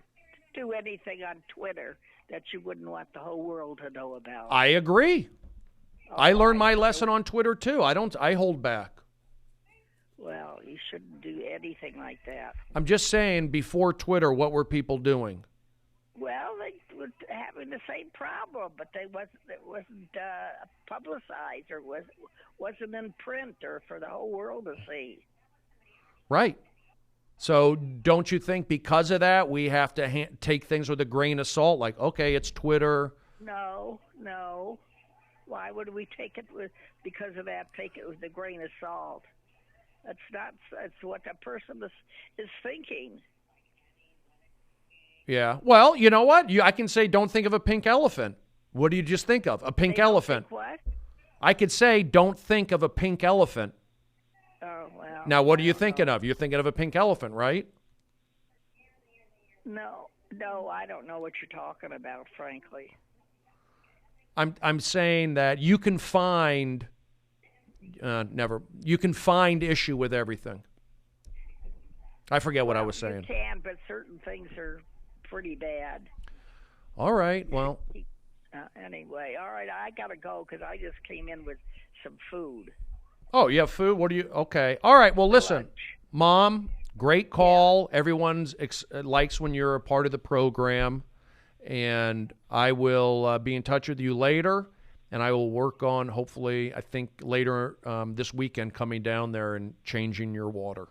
do anything on Twitter that you wouldn't want the whole world to know about. I agree. I learned my lesson on Twitter too. I hold back. Well, you shouldn't do anything like that. I'm just saying, before Twitter, what were people doing? Well, they were having the same problem, but it wasn't publicized or wasn't in print or for the whole world to see. Right. So don't you think because of that we have to take things with a grain of salt? Like, okay, it's Twitter. No. Why would we take it because of that? Take it with a grain of salt. That's what a person is thinking. Yeah. Well, you know what? I can say, don't think of a pink elephant. What do you just think of? A pink elephant. What? I could say, don't think of a pink elephant. Oh, well. Now, what are you thinking of? You're thinking of a pink elephant, right? No, I don't know what you're talking about, frankly. I'm saying that you can find you can find issue with everything. I forget what I was saying. You can, but certain things are pretty bad. All right, well. Anyway, all right, I got to go because I just came in with some food. Oh, you have food? What do you? Okay. All right, well, listen. Lunch. Mom, great call. Yeah. Everyone likes when you're a part of the program. And I will be in touch with you later. And I will work on, hopefully, I think later this weekend, coming down there and changing your water.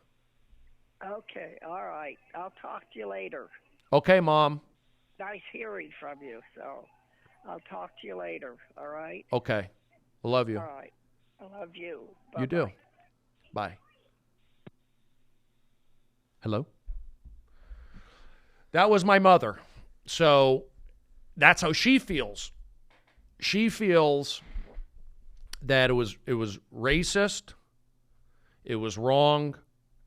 Okay, all right. I'll talk to you later. Okay, Mom. Nice hearing from you. So, I'll talk to you later. All right. Okay. I love you. All right. I love you. You do. Bye-bye. Bye. Hello? That was my mother. So that's how she feels. She feels that it was racist, it was wrong,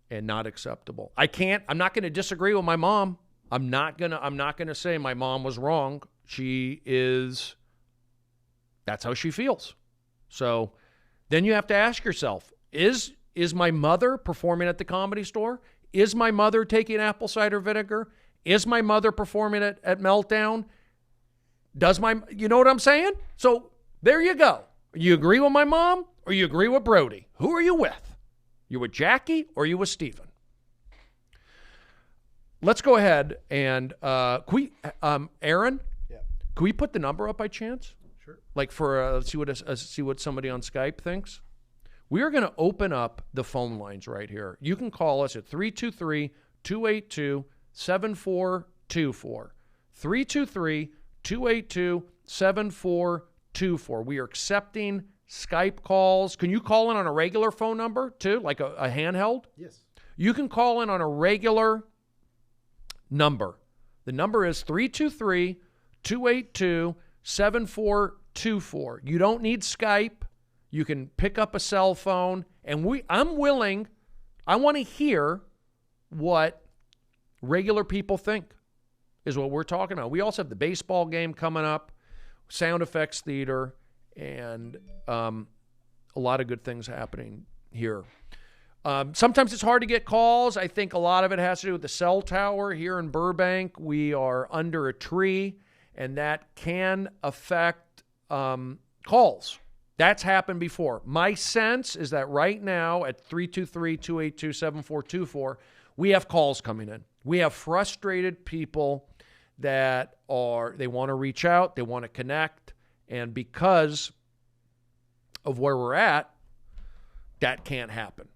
and not acceptable. I'm not going to disagree with my mom. I'm not going to say my mom was wrong. That's how she feels. So then you have to ask yourself, is my mother performing at the Comedy Store? Is my mother taking apple cider vinegar? Is my mother performing at Meltdown? You know what I'm saying? So there you go. You agree with my mom or you agree with Brody? Who are you with? You with Jackie or you with Steven? Let's go ahead and Aaron? Yeah. Can we put the number up by chance? Sure. Like for see what somebody on Skype thinks. We are going to open up the phone lines right here. You can call us at 323-282-7424. 323-282-7424. We are accepting Skype calls. Can you call in on a regular phone number too, like a handheld? Yes. You can call in on a regular number. The number is 323-282-7424. You don't need Skype. You can pick up a cell phone, and I want to hear what regular people think is what we're talking about. We also have the baseball game coming up, sound effects theater, and a lot of good things happening here. Sometimes it's hard to get calls. I think a lot of it has to do with the cell tower here in Burbank. We are under a tree, and that can affect calls. That's happened before. My sense is that right now at 323-282-7424, we have calls coming in. We have frustrated people that they want to reach out, they want to connect, and because of where we're at, that can't happen.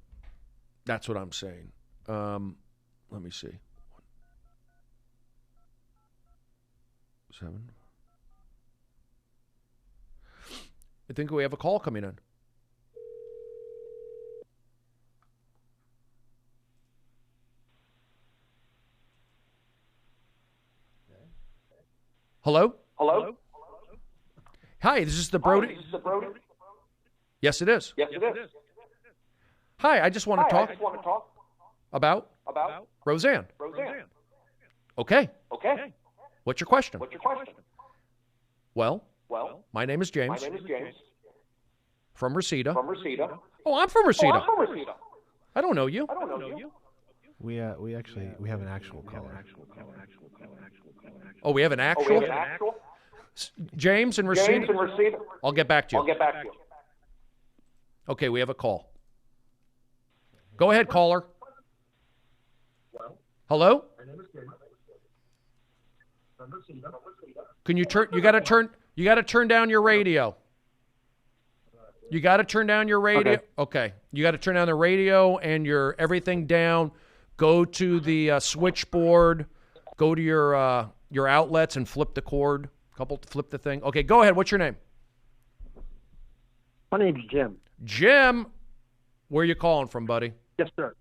That's what I'm saying. Let me see. 7. I think we have a call coming in. Hello? Hello? Hi, this is the Brody. Hi, this is the Brody. Yes, it is. Yes, it is. Hi, I just want to talk I just want to talk about Roseanne. Roseanne. Okay. Okay. What's your question? What's your question? Well, Well, my name is James my name is James from Reseda. from Reseda. Oh, I'm from Reseda. I'm from Reseda. I don't know you. I don't know you. We have an actual caller. Oh, we have an Oh, actual? we have an actual? James in Reseda? James in Reseda. I'll get back to you. I'll get back to you. Okay, we have a call. Go ahead, caller. Hello? Can you turn? You got to turn down your radio. You got to turn down your radio. Okay. You got to turn down the radio and everything down. Go to the switchboard. Go to your outlets and flip the cord. Flip the thing. Okay, go ahead. What's your name? My name's Jim. Jim, where are you calling from, buddy? Yes, sir.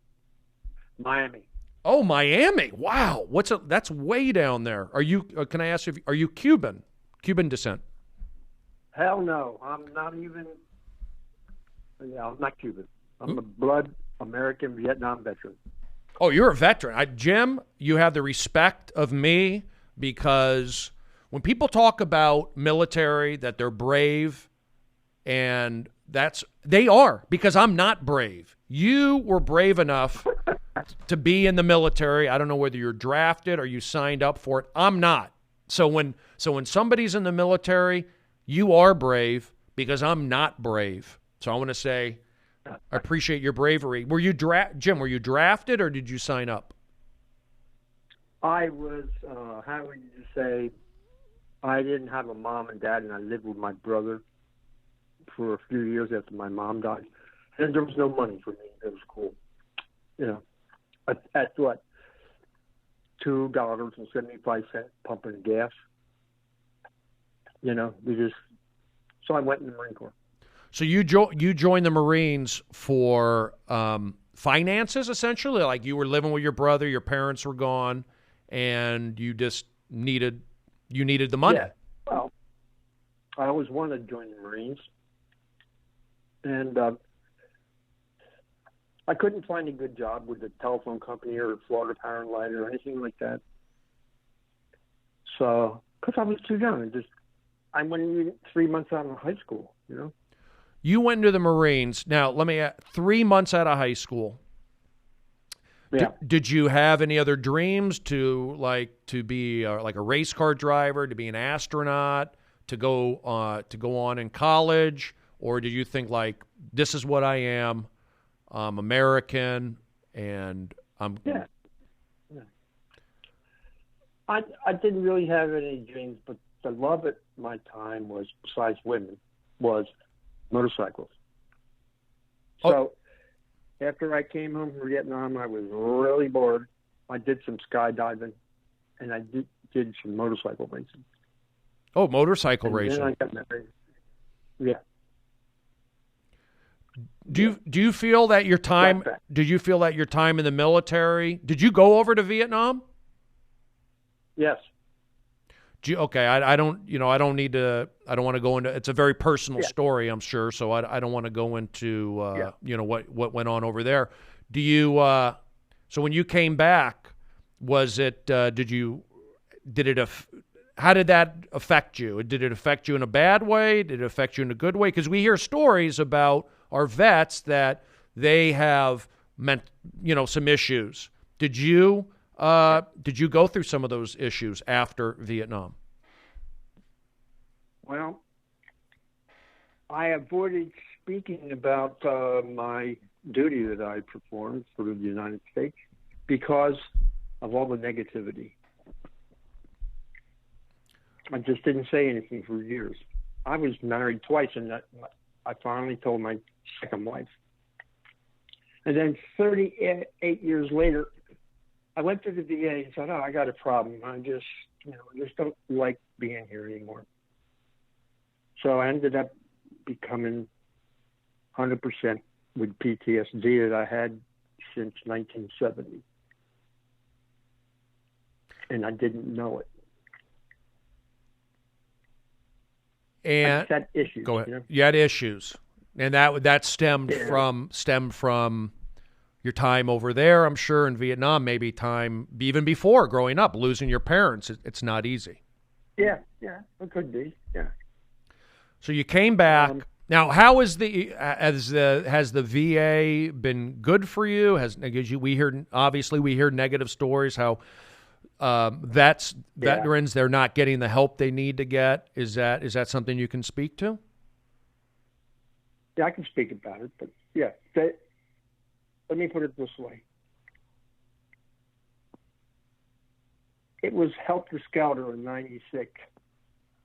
Miami. Oh, Miami. Wow. That's way down there. Are you can I ask you, are you Cuban? Cuban descent? Hell no. I'm not even. Yeah, I'm not Cuban. I'm a blood American Vietnam veteran. Oh, you're a veteran. Jim, you have the respect of me because when people talk about military, that they're brave, and they are, because I'm not brave. You were brave enough to be in the military. I don't know whether you're drafted or you signed up for it. I'm not. So when somebody's in the military, you are brave because I'm not brave. So I want to say I appreciate your bravery. Jim, were you drafted or did you sign up? I was, how would you say, I didn't have a mom and dad, and I lived with my brother for a few years after my mom died. And there was no money for me. It was cool. You know, at what, $2.75 pumping gas. So I went in the Marine Corps. So you joined the Marines for finances, essentially? Like you were living with your brother, your parents were gone, and you just needed the money? Yeah. Well, I always wanted to join the Marines. And I couldn't find a good job with a telephone company or Florida Power and Light or anything like that. So, because I was too young. I went 3 months out of high school, You went into the Marines. Now, let me ask, 3 months out of high school. Yeah. Did you have any other dreams to be like a race car driver, to be an astronaut, to go on in college, or did you think like this is what I am? I'm American, and I'm. Yeah. I didn't really have any dreams, but the love at my time was, besides women, was motorcycles. So after I came home from Vietnam, I was really bored. I did some skydiving, and I did some motorcycle racing. Oh, motorcycle racing. Then I got married. Yeah. Do you feel that your time? Did you feel that your time in the military? Did you go over to Vietnam? Yes. Okay, I don't. I don't need to. I don't want to go into. It's a very personal story, I'm sure. So I don't want to go into. What went on over there. Do you? So when you came back, was it? How did that affect you? Did it affect you in a bad way? Did it affect you in a good way? Because we hear stories about our vets that they have some issues. Did you go through some of those issues after Vietnam? Well, I avoided speaking about my duty that I performed for the United States because of all the negativity. I just didn't say anything for years. I was married twice, and I finally told my second wife. And then 38 years later, I went to the VA and said, I got a problem. I just don't like being here anymore. So I ended up becoming 100% with PTSD that I had since 1970. And I didn't know it. And I had issues. Go ahead. You had issues. And that stemmed from your time over there, I'm sure, in Vietnam, maybe time even before growing up, losing your parents. It's not easy. Yeah, it could be. Yeah. So you came back. Now, how is has the VA been good for you? We hear negative stories how veterans, they're not getting the help they need to get. Is that something you can speak to? Yeah, I can speak about it, but yeah, let me put it this way. It was helter-skelter in 96.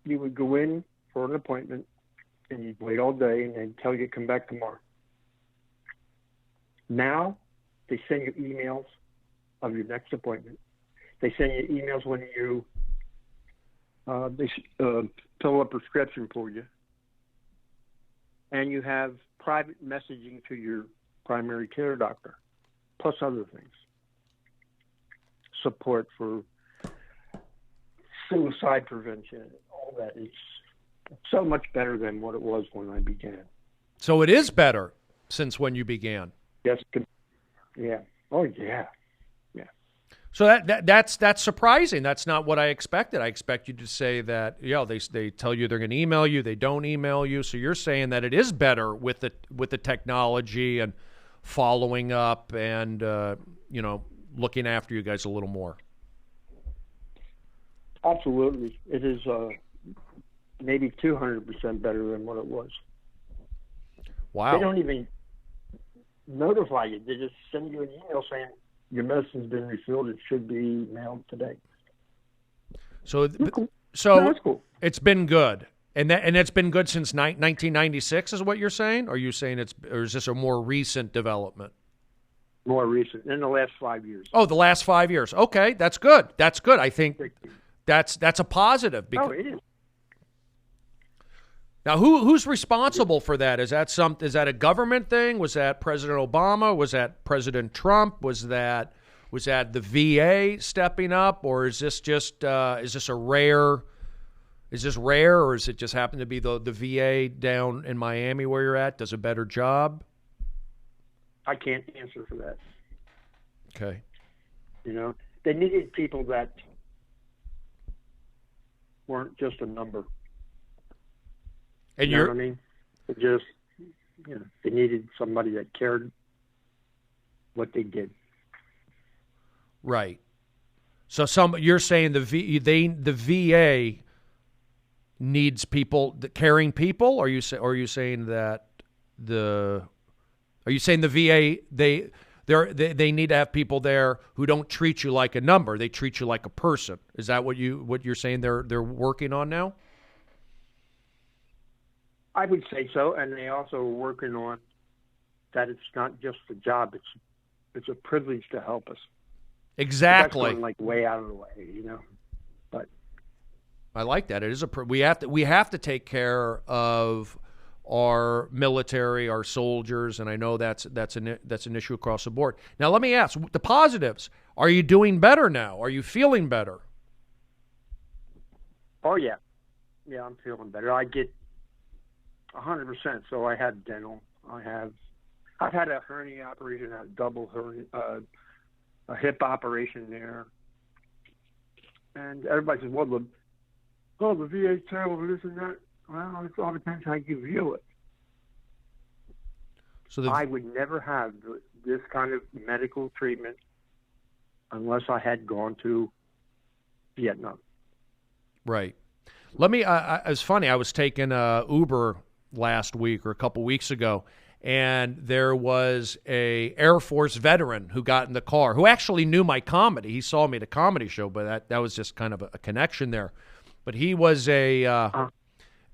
You would go in for an appointment, and you'd wait all day, and they'd tell you to come back tomorrow. Now, they send you emails of your next appointment. They send you emails when you fill a prescription for you. And you have private messaging to your primary care doctor, plus other things. Support for suicide prevention, all that. It's so much better than what it was when I began. So it is better since when you began? Yes. Yeah. Oh, yeah. So that's surprising. That's not what I expected. I expect you to say that, they tell you they're going to email you, they don't email you. So you're saying that it is better with the technology and following up and looking after you guys a little more. Absolutely. It is maybe 200% better than what it was. Wow. They don't even notify you. They just send you an email saying, your medicine's been refilled. It should be mailed today. So that's cool. It's been good, and it's been good since 1996, is what you're saying? Or are you saying or is this a more recent development? More recent, in the last 5 years. Oh, the last 5 years. Okay, that's good. That's good. I think that's a positive. It is. Now, who's responsible for that? Is that a government thing? Was that President Obama? Was that President Trump? Was that the VA stepping up, or is this just rare, or is it just happen to be the VA down in Miami where you're at does a better job? I can't answer for that. Okay. You know, they needed people that weren't just a number. And you know what I mean? It just, you know, they needed somebody that cared what they did. Right. So you're saying the VA needs people, caring people? Or are you saying that the VA they need to have people there who don't treat you like a number? They treat you like a person. Is that what you're saying they're working on now? I would say so, and they also are working on that it's not just a job; it's a privilege to help us. Exactly. That's going like way out of the way, you know. But I like that. It is we have to take care of our military, our soldiers, and I know that's an issue across the board. Now, let me ask the positives. Are you doing better now? Are you feeling better? Oh yeah, I'm feeling better. I get 100%. So I had dental. I've had a hernia operation, a double hernia, a hip operation there. And everybody says, well, the VA's terrible for this and that. Well, it all depends how you view it. So I would never have this kind of medical treatment unless I had gone to Vietnam. Right. Let me. It's funny. I was taking Uber last week or a couple weeks ago, and there was a Air Force veteran who got in the car who actually knew my comedy. He saw me at a comedy show, but that was just kind of a connection there. But he was a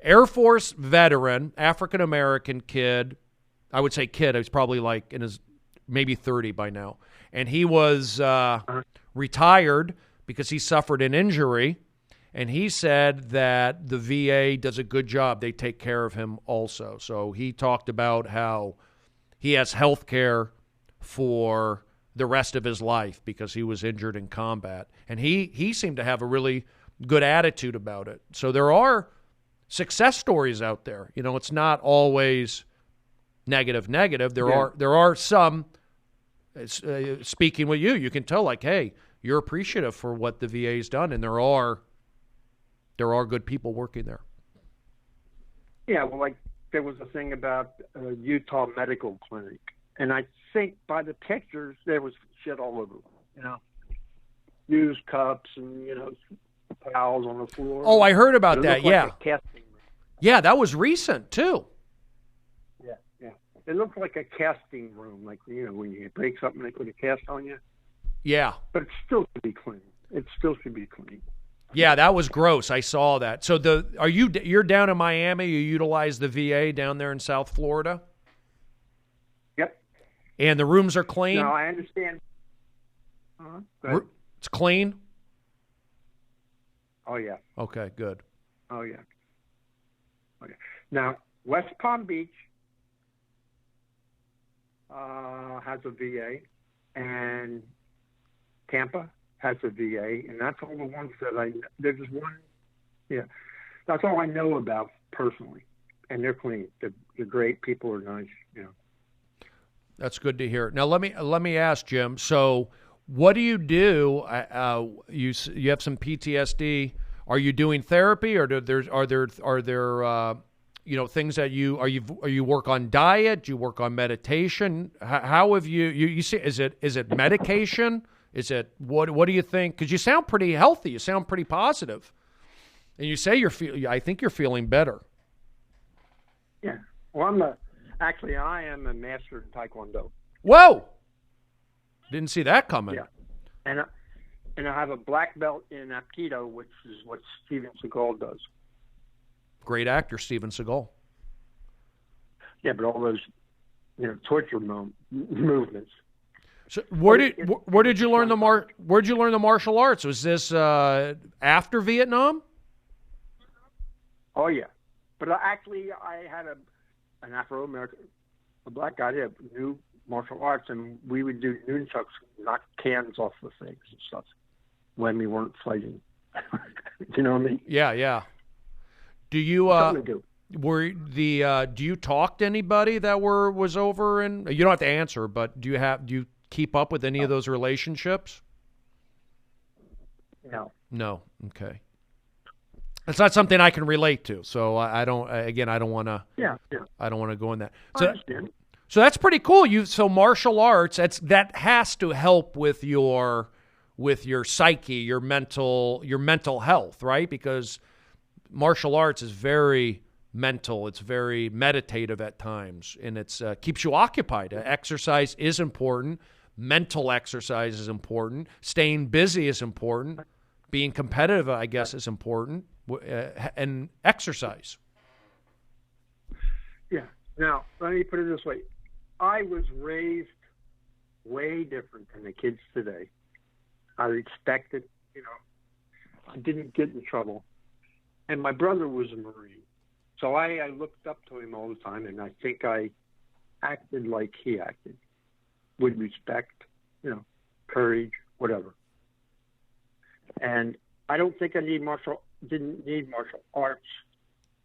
Air Force veteran, African-American kid. I would say kid. He was probably like in his maybe 30 by now. And he was retired because he suffered an injury. And he said that the VA does a good job. They take care of him also. So he talked about how he has health care for the rest of his life because he was injured in combat. And he seemed to have a really good attitude about it. So there are success stories out there. You know, it's not always negative. There are some, speaking with you can tell like, hey, you're appreciative for what the VA's done, and there are good people working there. Yeah, well, like there was a thing about Utah Medical Clinic, and I think by the pictures there was shit all over them, you know, used cups and, you know, towels on the floor. Oh, I heard about that. Like yeah. Casting room. Yeah, that was recent too. Yeah. It looked like a casting room, like, you know, when you break something, they put a cast on you. Yeah. But it still should be clean. Yeah, that was gross. I saw that. So you're down in Miami. You utilize the VA down there in South Florida? Yep. And the rooms are clean? No, I understand. It's clean? Oh, yeah. Okay, good. Oh, yeah. Okay. Now, West Palm Beach has a VA, and Tampa has a VA, and that's all the ones that there's just one, yeah. That's all I know about personally, and they're clean. They're great. People are nice, you know. That's good to hear. Now, let me ask, Jim, so what do? You have some PTSD. Are you doing therapy, or are there you know, things that you work on diet? Do you work on meditation? How have you see? Is it medication? Is it what do you think? Because you sound pretty healthy. You sound pretty positive, and you say I think you're feeling better. Yeah. Well, I am a master in Taekwondo. Whoa! Didn't see that coming. Yeah. And I have a black belt in Aikido, which is what Steven Seagal does. Great actor, Steven Seagal. Yeah, but all those, you know, torture movements. So where did you learn the martial arts? Was this after Vietnam? Oh yeah. But I had an Afro-American, a black guy that knew martial arts, and we would do nunchucks, knock cans off the things and stuff when we weren't fighting. You know what I mean? Yeah. Do you do you talk to anybody that was over, and you don't have to answer, but do you keep up with any of those relationships? No. Okay. It's not something I can relate to, so I don't. Again, I don't want to. Yeah. I don't want to go in that. I understand. So that's pretty cool. So martial arts, that has to help with your psyche, your mental health, right? Because martial arts is very mental. It's very meditative at times, and it's keeps you occupied. Exercise is important. Mental exercise is important. Staying busy is important. Being competitive, I guess, is important. And exercise. Yeah. Now, let me put it this way. I was raised way different than the kids today. I respected, I didn't get in trouble. And my brother was a Marine. So I looked up to him all the time, and I think I acted like he acted, with respect, courage, whatever. And I don't think I didn't need martial arts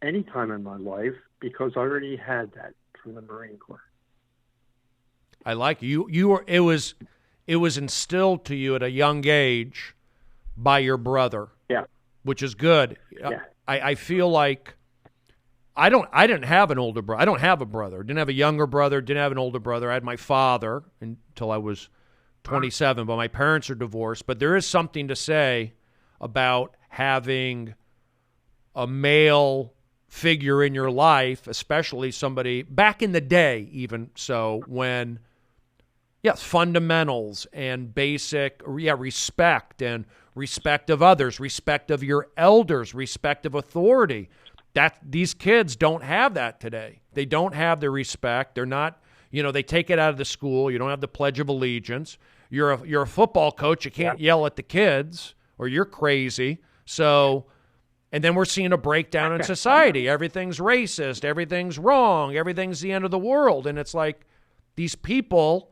any time in my life because I already had that from the Marine Corps. I like you. It was instilled to you at a young age by your brother. Yeah, which is good. Yeah. I feel like I didn't have an older brother. I don't have a brother. Didn't have a younger brother. Didn't have an older brother. I had my father until I was 27, but my parents are divorced. But there is something to say about having a male figure in your life, especially somebody back in the day, even so, when, yes, fundamentals and basic, respect and respect of others, respect of your elders, respect of authority. That these kids don't have that today. They don't have the respect. They're not, they take it out of the school. You don't have the Pledge of Allegiance. You're a football coach. You can't yell at the kids or you're crazy. So, and then we're seeing a breakdown in society. Everything's racist. Everything's wrong. Everything's the end of the world. And it's like these people,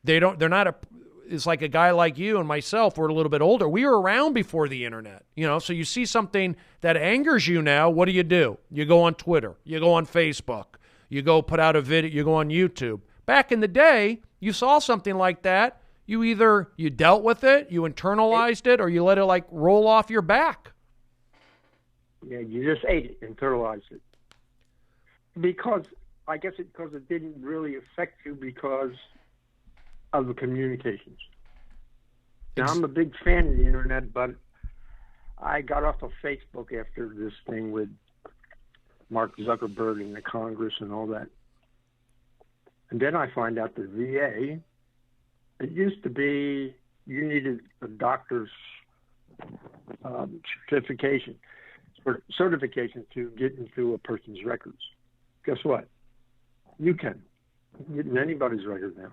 it's like a guy like you and myself, we're a little bit older. We were around before the internet, so you see something that angers you now. What do? You go on Twitter. You go on Facebook. You go put out a video. You go on YouTube. Back in the day, you saw something like that. You either you dealt with it, you internalized it, or you let it roll off your back. Yeah, you just ate it, internalized it. Because it didn't really affect you because of the communications. Now, I'm a big fan of the internet, but I got off of Facebook after this thing with Mark Zuckerberg and the Congress and all that. And then I find out the VA, it used to be you needed a doctor's certification to get into a person's records. Guess what? You can get in anybody's record now.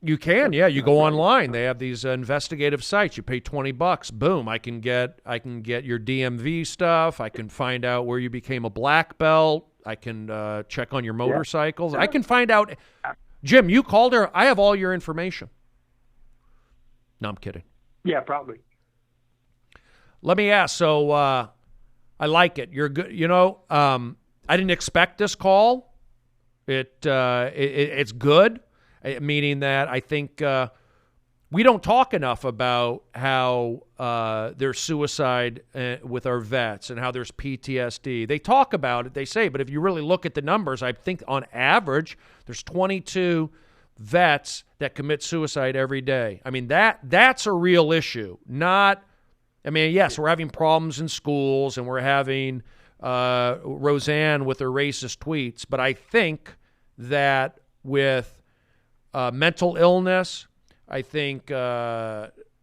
You can, yeah. You go online. They have these investigative sites. You pay $20. Boom! I can get your DMV stuff. I can find out where you became a black belt. I can check on your motorcycles. Yeah. I can find out. Jim, you called her. I have all your information. No, I'm kidding. Yeah, probably. Let me ask. So I like it. You're good. I didn't expect this call. It's good. Meaning that I think we don't talk enough about how there's suicide with our vets and how there's PTSD. They talk about it, they say, but if you really look at the numbers, I think on average there's 22 vets that commit suicide every day. I mean, that's a real issue. Yes, we're having problems in schools and we're having Roseanne with her racist tweets, but I think that with mental illness, I think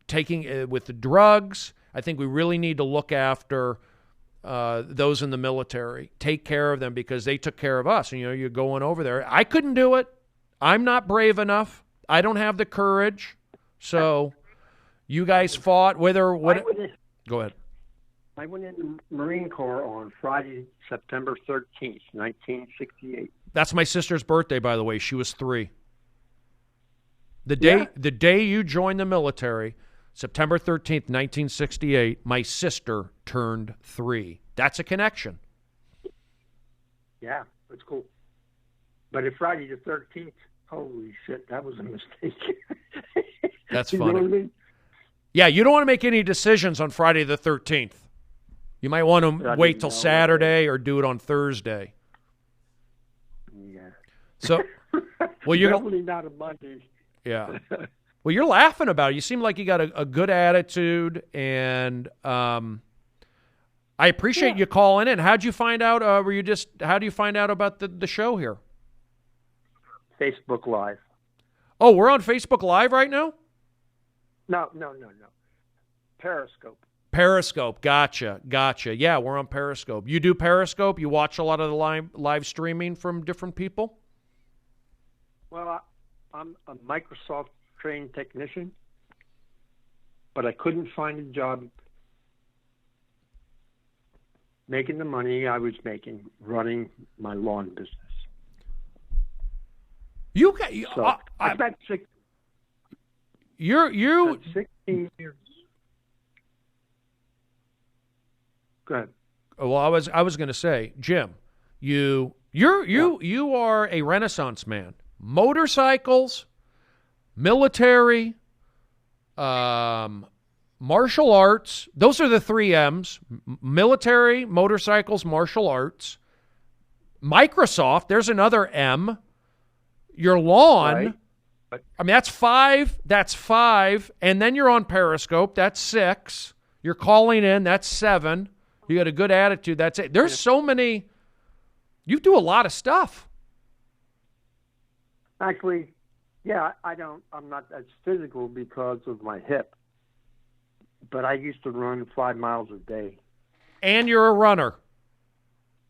taking with the drugs, I think we really need to look after those in the military, take care of them because they took care of us. And, you're going over there. I couldn't do it. I'm not brave enough. I don't have the courage. So you guys fought. Go ahead. I went in the Marine Corps on Friday, September 13th, 1968. That's my sister's birthday, by the way. She was 3. The day you joined the military, September 13th, 1968, my sister turned 3. That's a connection. Yeah, that's cool. But if Friday the 13th, holy shit, that was a mistake. That's You know funny. what I mean? Yeah, you don't want to make any decisions on Friday the 13th. You might want to wait till Saturday or do it on Thursday. Yeah. So, well, you're definitely not a Monday. Yeah. Well, you're laughing about it. You seem like you got a good attitude, and I appreciate you calling in. How'd you find out? How do you find out about the show here? Facebook Live. Oh, we're on Facebook Live right now? No. Periscope. Periscope. Gotcha. Yeah, we're on Periscope. You do Periscope? You watch a lot of the live streaming from different people? Well, I'm a Microsoft trained technician, but I couldn't find a job making the money I was making running my lawn business. You got I spent 16 years. Go ahead. Well, I was going to say, Jim, you are a Renaissance man. Motorcycles, military, martial arts. Those are the 3 M's. Military, motorcycles, martial arts. Microsoft, there's another M. Your lawn. Right. I mean, that's 5. That's 5. And then you're on Periscope. That's 6. You're calling in. That's 7. You got a good attitude. That's 8. There's so many. You do a lot of stuff. Actually, yeah, I'm not as physical because of my hip. But I used to run 5 miles a day. And you're a runner.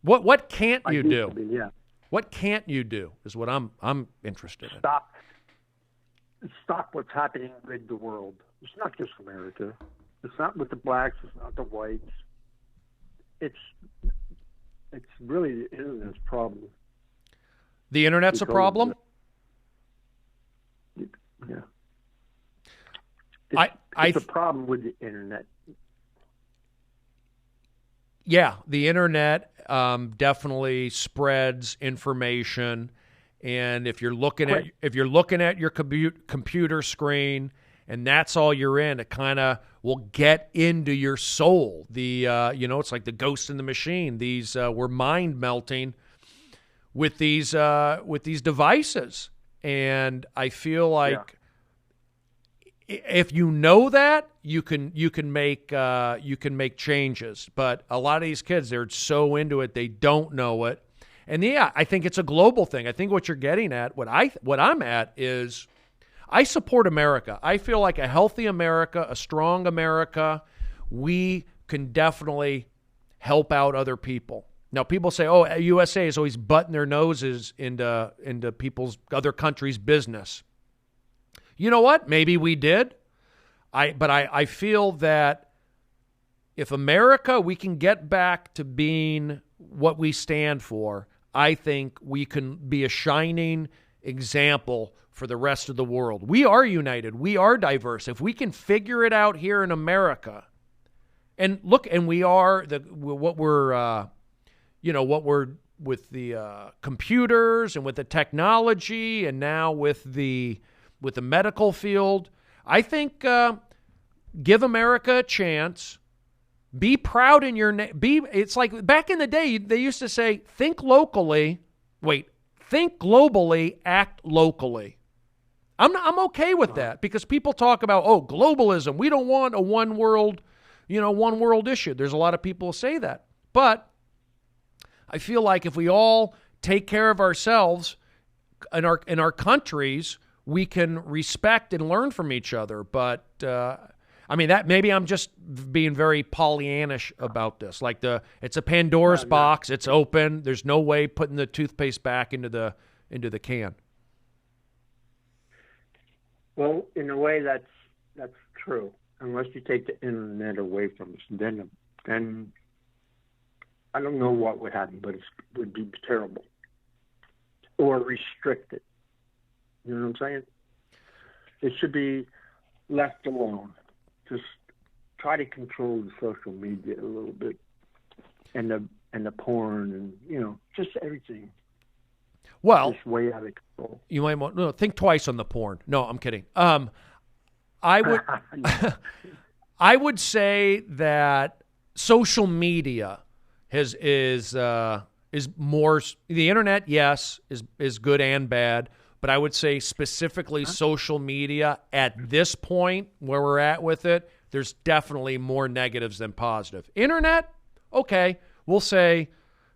What can't you do? Be, yeah. What can't you do is what I'm interested in. Stop what's happening with the world. It's not just America. It's not with the blacks. It's not the whites. It's really the internet's problem. The internet's a problem? Yeah. It's a problem with the internet. Yeah, the internet definitely spreads information, and if you're looking at your computer screen and that's all you're in, it kind of will get into your soul. It's like the ghost in the machine. We're mind melting with these devices, and I feel like if you know that, you can make changes. But a lot of these kids, they're so into it, they don't know it. And yeah, I think it's a global thing. I think what you're getting at, what I'm at is, I support America. I feel like a healthy America, a strong America, we can definitely help out other people. Now, people say, "Oh, USA is always butting their noses into people's other countries' business." You know what? Maybe we did. But I feel that if America, we can get back to being what we stand for, I think we can be a shining example for the rest of the world. We are united. We are diverse. If we can figure it out here in America, and look, and we are what we're with the computers and with the technology, and now with the medical field, I think give America a chance. Be proud in your name. It's like back in the day, they used to say, think globally, act locally. I'm okay with that, because people talk about, globalism. We don't want a one world issue. There's a lot of people who say that. But I feel like if we all take care of ourselves in our countries, we can respect and learn from each other. But that maybe I'm just being very Pollyannish about this. Like it's a Pandora's box. It's open. There's no way putting the toothpaste back into the can. Well, in a way, that's true. Unless you take the internet away from us, then And I don't know what would happen, but it would be terrible. Or restricted. You know what I'm saying? It should be left alone. Just try to control the social media a little bit, and the porn, and just everything. Well, just way out of control. You might want think twice on the porn. No, I'm kidding. I would I would say that social media is more, the internet, yes, is good and bad, but I would say specifically social media at this point where we're at with it, there's definitely more negatives than positive. Internet, okay, we'll say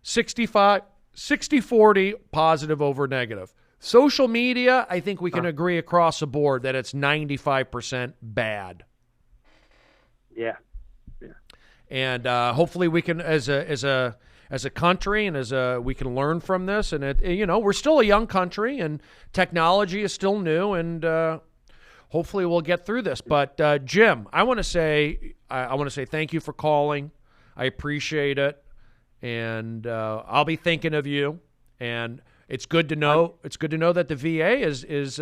60-40 positive over negative. Social media, I think we can agree across the board that it's 95% bad. Yeah. And hopefully we can, as a country, and we can learn from this. And we're still a young country, and technology is still new, and hopefully we'll get through this. But Jim, I want to say thank you for calling. I appreciate it, and I'll be thinking of you. And it's good to know. It's good to know that the VA is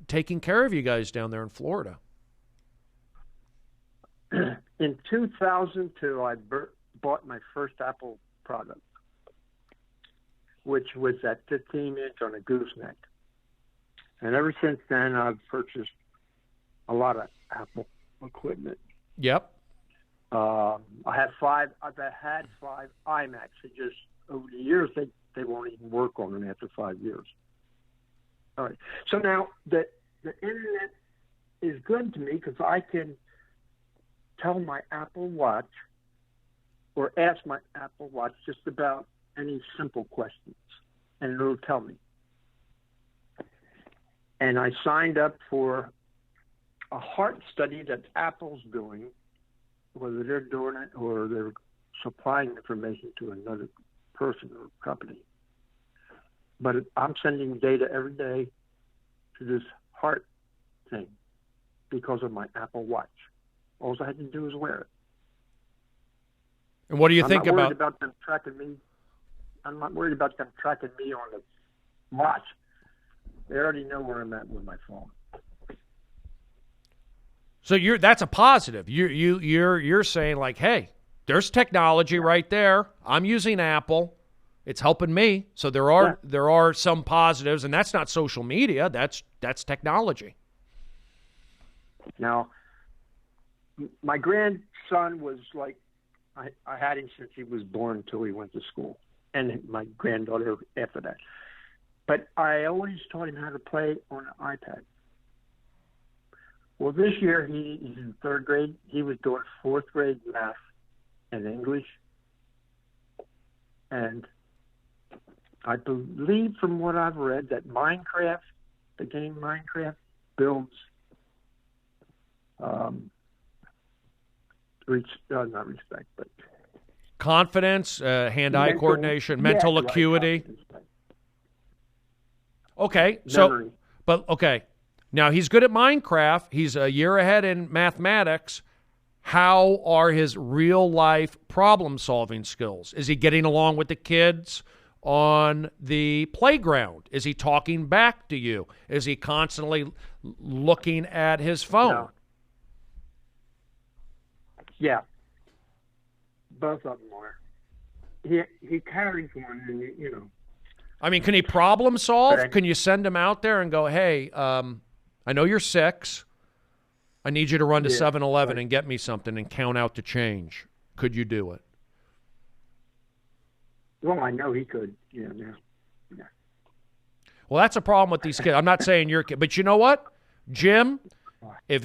taking care of you guys down there in Florida. In 2002, I bought my first Apple product, which was that 15-inch on a gooseneck. And ever since then, I've purchased a lot of Apple equipment. Yep. I've had five iMacs. Just over the years, they won't even work on them after 5 years. All right. So now the internet is good to me because I can tell my Apple Watch or ask my Apple Watch just about any simple questions, and it'll tell me. And I signed up for a heart study that Apple's doing, whether they're doing it or they're supplying information to another person or company. But I'm sending data every day to this heart thing because of my Apple Watch. All I had to do is wear it. And what do you think I'm not worried about them tracking me? I'm not worried about them tracking me on the watch. They already know where I'm at with my phone. So that's a positive. You're saying like, hey, there's technology right there. I'm using Apple. It's helping me. So there are some positives, and that's not social media. That's technology. Now, my grandson was like, I had him since he was born until he went to school, and my granddaughter after that. But I always taught him how to play on an iPad. Well, this year he's in third grade. He was doing fourth grade math and English. And I believe from what I've read that Minecraft, the game Minecraft, builds not respect, but confidence, hand-eye coordination, mental acuity. Okay, memory. Now he's good at Minecraft. He's a year ahead in mathematics. How are his real-life problem-solving skills? Is he getting along with the kids on the playground? Is he talking back to you? Is he constantly looking at his phone? No. Yeah, both of them are. He carries one, and I mean, can he problem solve? Can you send him out there and go, hey, I know you're 6. I need you to run to 7-Eleven and get me something and count out the change. Could you do it? Well, I know he could. Yeah. Well, that's a problem with these kids. I'm not saying you're kid, but you know what, Jim? If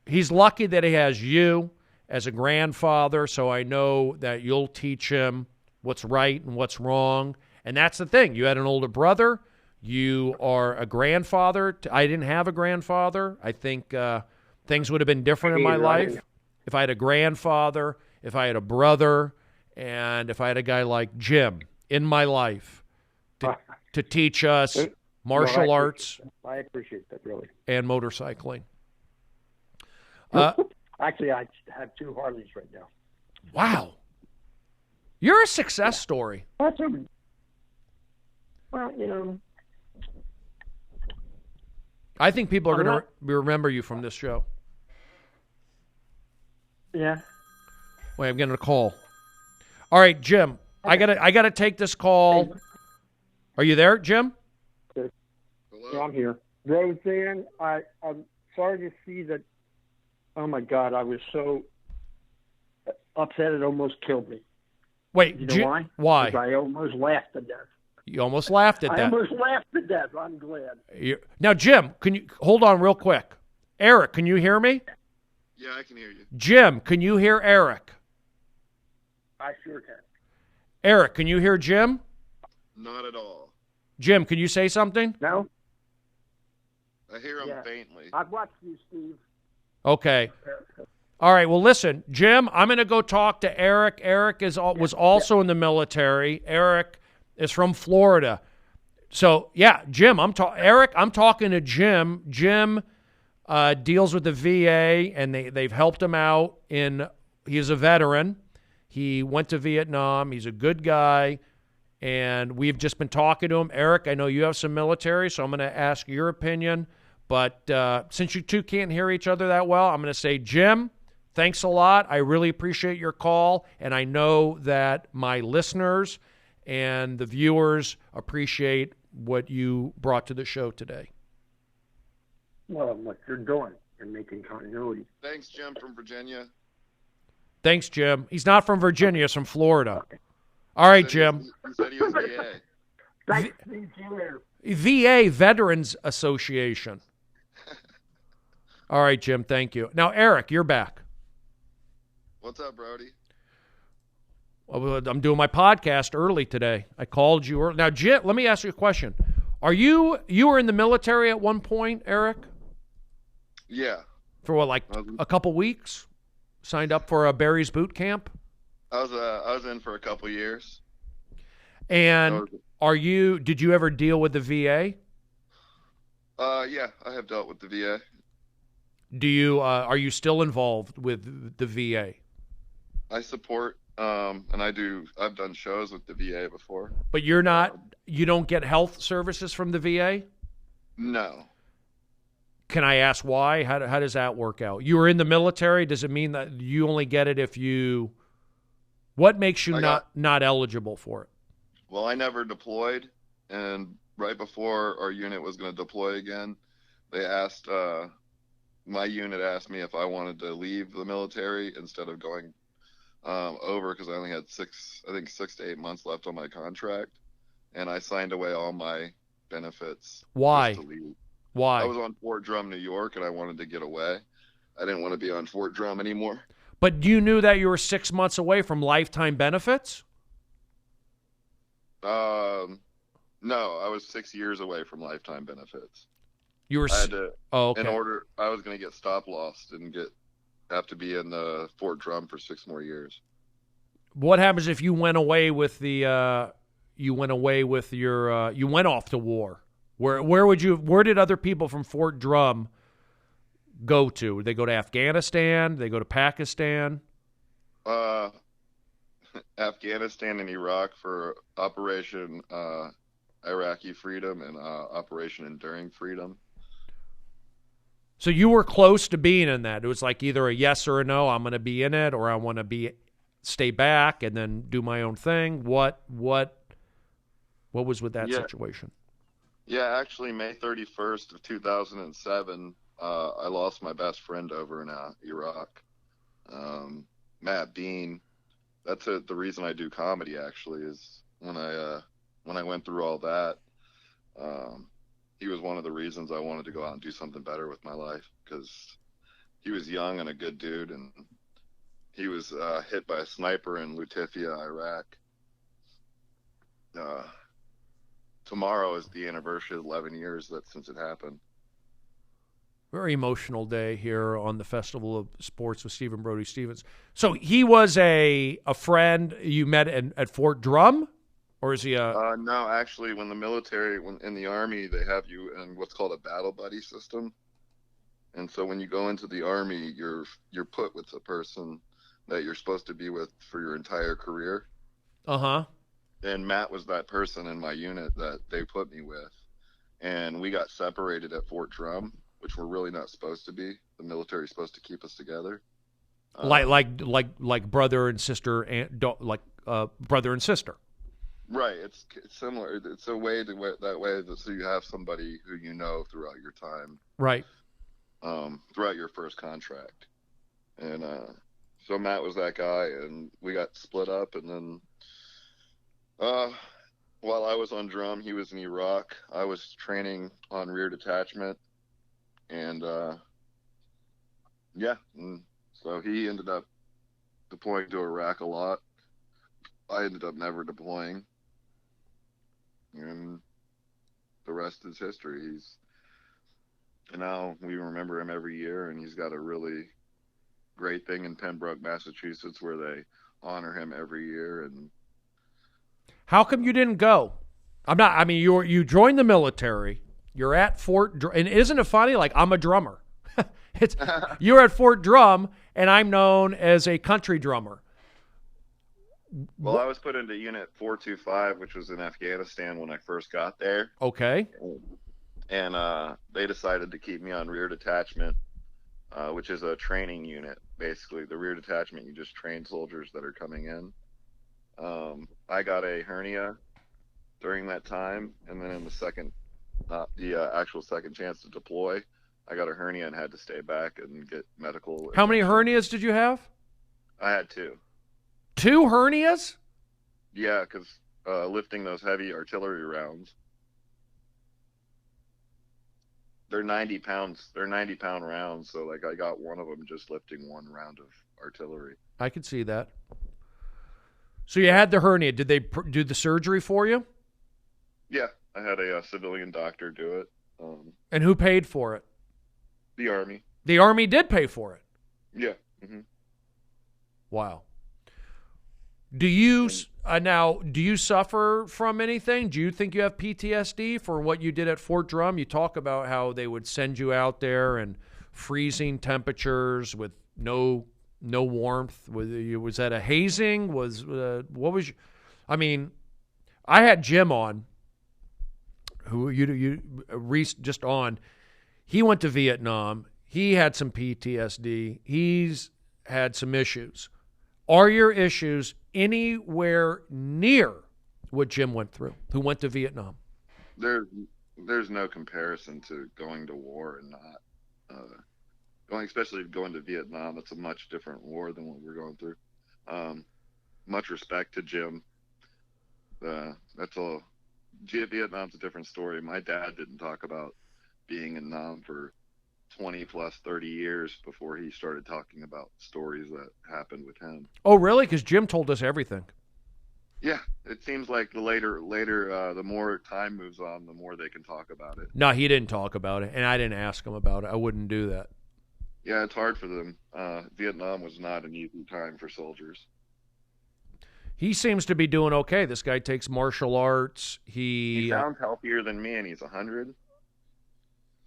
he's lucky that he has you as a grandfather, so I know that you'll teach him what's right and what's wrong. And that's the thing. You had an older brother. You are a grandfather. I didn't have a grandfather. I think things would have been different in my life if I had a grandfather, if I had a brother, and if I had a guy like Jim in my life to teach us martial arts. I appreciate that, really. And motorcycling. Actually, I have 2 Harleys right now. Wow. You're a success story. Well, you know, I think people are going to remember you from this show. yeah. Wait, I'm getting a call. All right, Jim. I gotta take this call. Are you there, Jim? Yeah, I'm here. Roseanne, I'm sorry to see that. Oh my God, I was so upset it almost killed me. Wait, You know why? Why? Because I almost laughed to death. You almost laughed at I that. almost laughed to death. I'm glad. Now, Jim, can you hold on real quick? Eric, can you hear me? Yeah, I can hear you. Jim, can you hear Eric? I sure can. Eric, can you hear Jim? Not at all. Jim, can you say something? No? I hear him Yeah. faintly. I've watched you, Steve. Okay. All right. Well, listen, Jim, I'm going to go talk to Eric. Eric was also in the military. Eric is from Florida. So, yeah, Jim, Eric, I'm talking to Jim. Jim deals with the VA, and they've helped him out. He's a veteran. He went to Vietnam. He's a good guy, and we've just been talking to him. Eric, I know you have some military, so I'm going to ask your opinion. But since you two can't hear each other that well, I'm going to say, Jim, thanks a lot. I really appreciate your call, and I know that my listeners and the viewers appreciate what you brought to the show today. Well, what you're doing. You're making continuity. Thanks, Jim from Virginia. Thanks, Jim. He's not from Virginia. He's from Florida. All right, Jim. He said he was VA. Thanks, Steve. See you later. VA Veterans Association. All right, Jim. Thank you. Now, Eric, you're back. What's up, Brody? Well, I'm doing my podcast early today. I called you early. Now, Jim, let me ask you a question. You were in the military at one point, Eric? Yeah. For what, like a couple weeks? Signed up for a Barry's boot camp? I was in for a couple years. And did you ever deal with the VA? Yeah, I have dealt with the VA. Are you still involved with the VA? I support, and I've done shows with the VA before. But you don't get health services from the VA? No. Can I ask why? How does that work out? You were in the military. Does it mean that you only get it if you? What makes you not eligible for it? Well, I never deployed, and right before our unit was going to deploy again, they asked my unit asked me if I wanted to leave the military instead of going over, because I only had 6 to 8 months left on my contract, and I signed away all my benefits. Why? Just to leave. Why? I was on Fort Drum, New York, and I wanted to get away. I didn't want to be on Fort Drum anymore. But you knew that you were 6 months away from lifetime benefits? No, I was 6 years away from lifetime benefits. You were. I had to. Oh, okay. I was going to get stop lost and have to be in the Fort Drum for 6 more years. What happens if you went away with the? You went off to war. Where did other people from Fort Drum go to? They go to Afghanistan? They go to Pakistan? Afghanistan and Iraq for Operation Iraqi Freedom and Operation Enduring Freedom. So you were close to being in that. It was like either a yes or a no. I'm going to be in it, or I want to stay back and then do my own thing. What was with that situation? Yeah, actually, May 31st of 2007, I lost my best friend over in Iraq. Matt Dean. That's the reason I do comedy, actually, is when I went through all that, he was one of the reasons I wanted to go out and do something better with my life, because he was young and a good dude, and he was hit by a sniper in Lutifia, Iraq. Tomorrow is the anniversary of 11 years since it happened. Very emotional day here on the Festival of Sports with Stephen Brody Stevens. So he was a friend you met at Fort Drum, or is he a? No, actually, when in the Army, they have you in what's called a battle buddy system, and so when you go into the Army, you're put with a person that you're supposed to be with for your entire career. Uh-huh. And Matt was that person in my unit that they put me with. And we got separated at Fort Drum, which we're really not supposed to be. The military's supposed to keep us together. Like brother and sister, and brother and sister. Right. It's similar. It's a way so you have somebody who you know throughout your time. Right. Throughout your first contract. And so Matt was that guy, and we got split up, and then while I was on drum, he was in Iraq. I was training on rear detachment, and and so he ended up deploying to Iraq a lot. I ended up never deploying, and the rest is history. And now we remember him every year, and he's got a really great thing in Pembroke, Massachusetts, where they honor him every year. And how come you didn't go? You joined the military. You're at Fort Drum, and isn't it funny? Like, I'm a drummer. You're at Fort Drum, and I'm known as a country drummer. Well, I was put into Unit 425, which was in Afghanistan when I first got there. Okay. And they decided to keep me on rear detachment, which is a training unit. Basically, the rear detachment, you just train soldiers that are coming in. I got a hernia during that time, and then in the actual second chance to deploy, I got a hernia and had to stay back and get medical. How many hernias did you have? I had 2. 2 hernias? Yeah, because lifting those heavy artillery rounds. They're 90 pounds. They're 90-pound rounds. So, like, I got one of them just lifting one round of artillery. I could see that. So you had the hernia. Did they do the surgery for you? Yeah, I had a civilian doctor do it. And who paid for it? The Army. The Army did pay for it? Yeah. Mm-hmm. Wow. Do you suffer from anything? Do you think you have PTSD for what you did at Fort Drum? You talk about how they would send you out there in freezing temperatures with no warmth. Was that a hazing? I had Jim on, who you just on. He went to Vietnam. He had some PTSD. He's had some issues. Are your issues anywhere near what Jim went through, who went to Vietnam? There's no comparison to going to war and not especially going to Vietnam. It's a much different war than what we're going through. Much respect to Jim. That's all. Vietnam's a different story. My dad didn't talk about being in Nam for 20 plus 30 years before he started talking about stories that happened with him. Oh, really? Because Jim told us everything. Yeah, it seems like the later, the more time moves on, the more they can talk about it. No, he didn't talk about it, and I didn't ask him about it. I wouldn't do that. Yeah, it's hard for them. Vietnam was not an easy time for soldiers. He seems to be doing okay. This guy takes martial arts. He sounds healthier than me, and he's 100.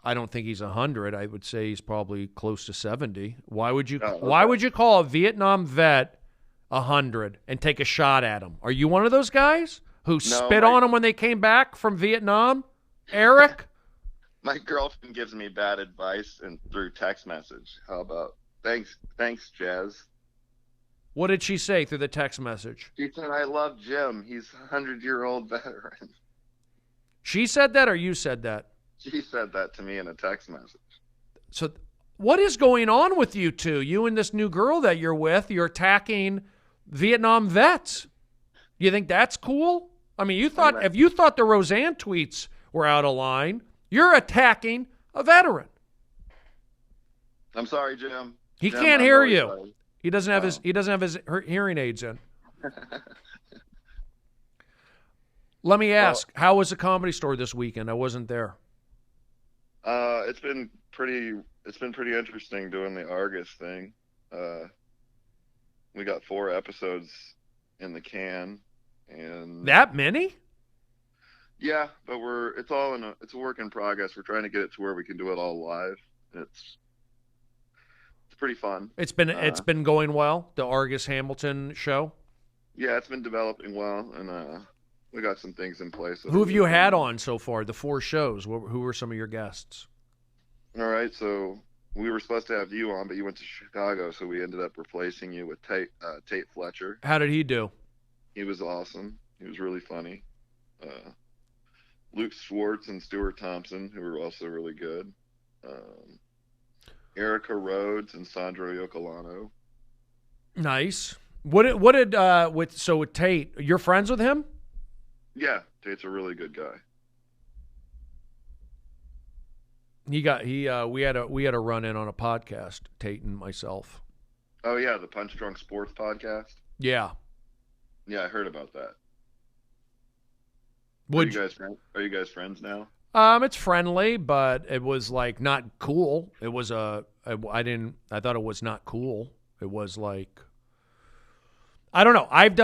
I don't think he's 100. I would say he's probably close to 70. Why would you? Okay. Why would you call a Vietnam vet 100 and take a shot at him? Are you one of those guys who spit on him when they came back from Vietnam, Eric? My girlfriend gives me bad advice and through text message. How about thanks, Jazz? What did she say through the text message? She said, "I love Jim. He's a 100-year-old veteran." She said that, or you said that? She said that to me in a text message. So what is going on with you two? You and this new girl that you're with, you're attacking Vietnam vets. You think that's cool? I mean, if you thought the Roseanne tweets were out of line, you're attacking a veteran. I'm sorry, Jim. He can't hear you. He doesn't have his hearing aids in. Let me ask, how was the Comedy Store this weekend? I wasn't there. It's been pretty interesting doing the Argus thing. We got 4 episodes in the can, and that many? Yeah, but it's a work in progress. We're trying to get it to where we can do it all live. It's pretty fun. It's been going well, the Argus Hamilton show? Yeah, it's been developing well, and we got some things in place. Who have you had on so far, the 4 shows? Who were some of your guests? All right, so we were supposed to have you on, but you went to Chicago, so we ended up replacing you with Tate Fletcher. How did he do? He was awesome. He was really funny. Luke Schwartz and Stuart Thompson, who were also really good. Erica Rhodes and Sandro Yocolano. Nice. With Tate, you're friends with him? Yeah, Tate's a really good guy. We had a run in on a podcast, Tate and myself. Oh yeah, the Punch Drunk Sports podcast. Yeah. Yeah, I heard about that. Are you guys friends now? It's friendly, but it was like not cool. It was I thought it was not cool. It was like, I don't know. I'm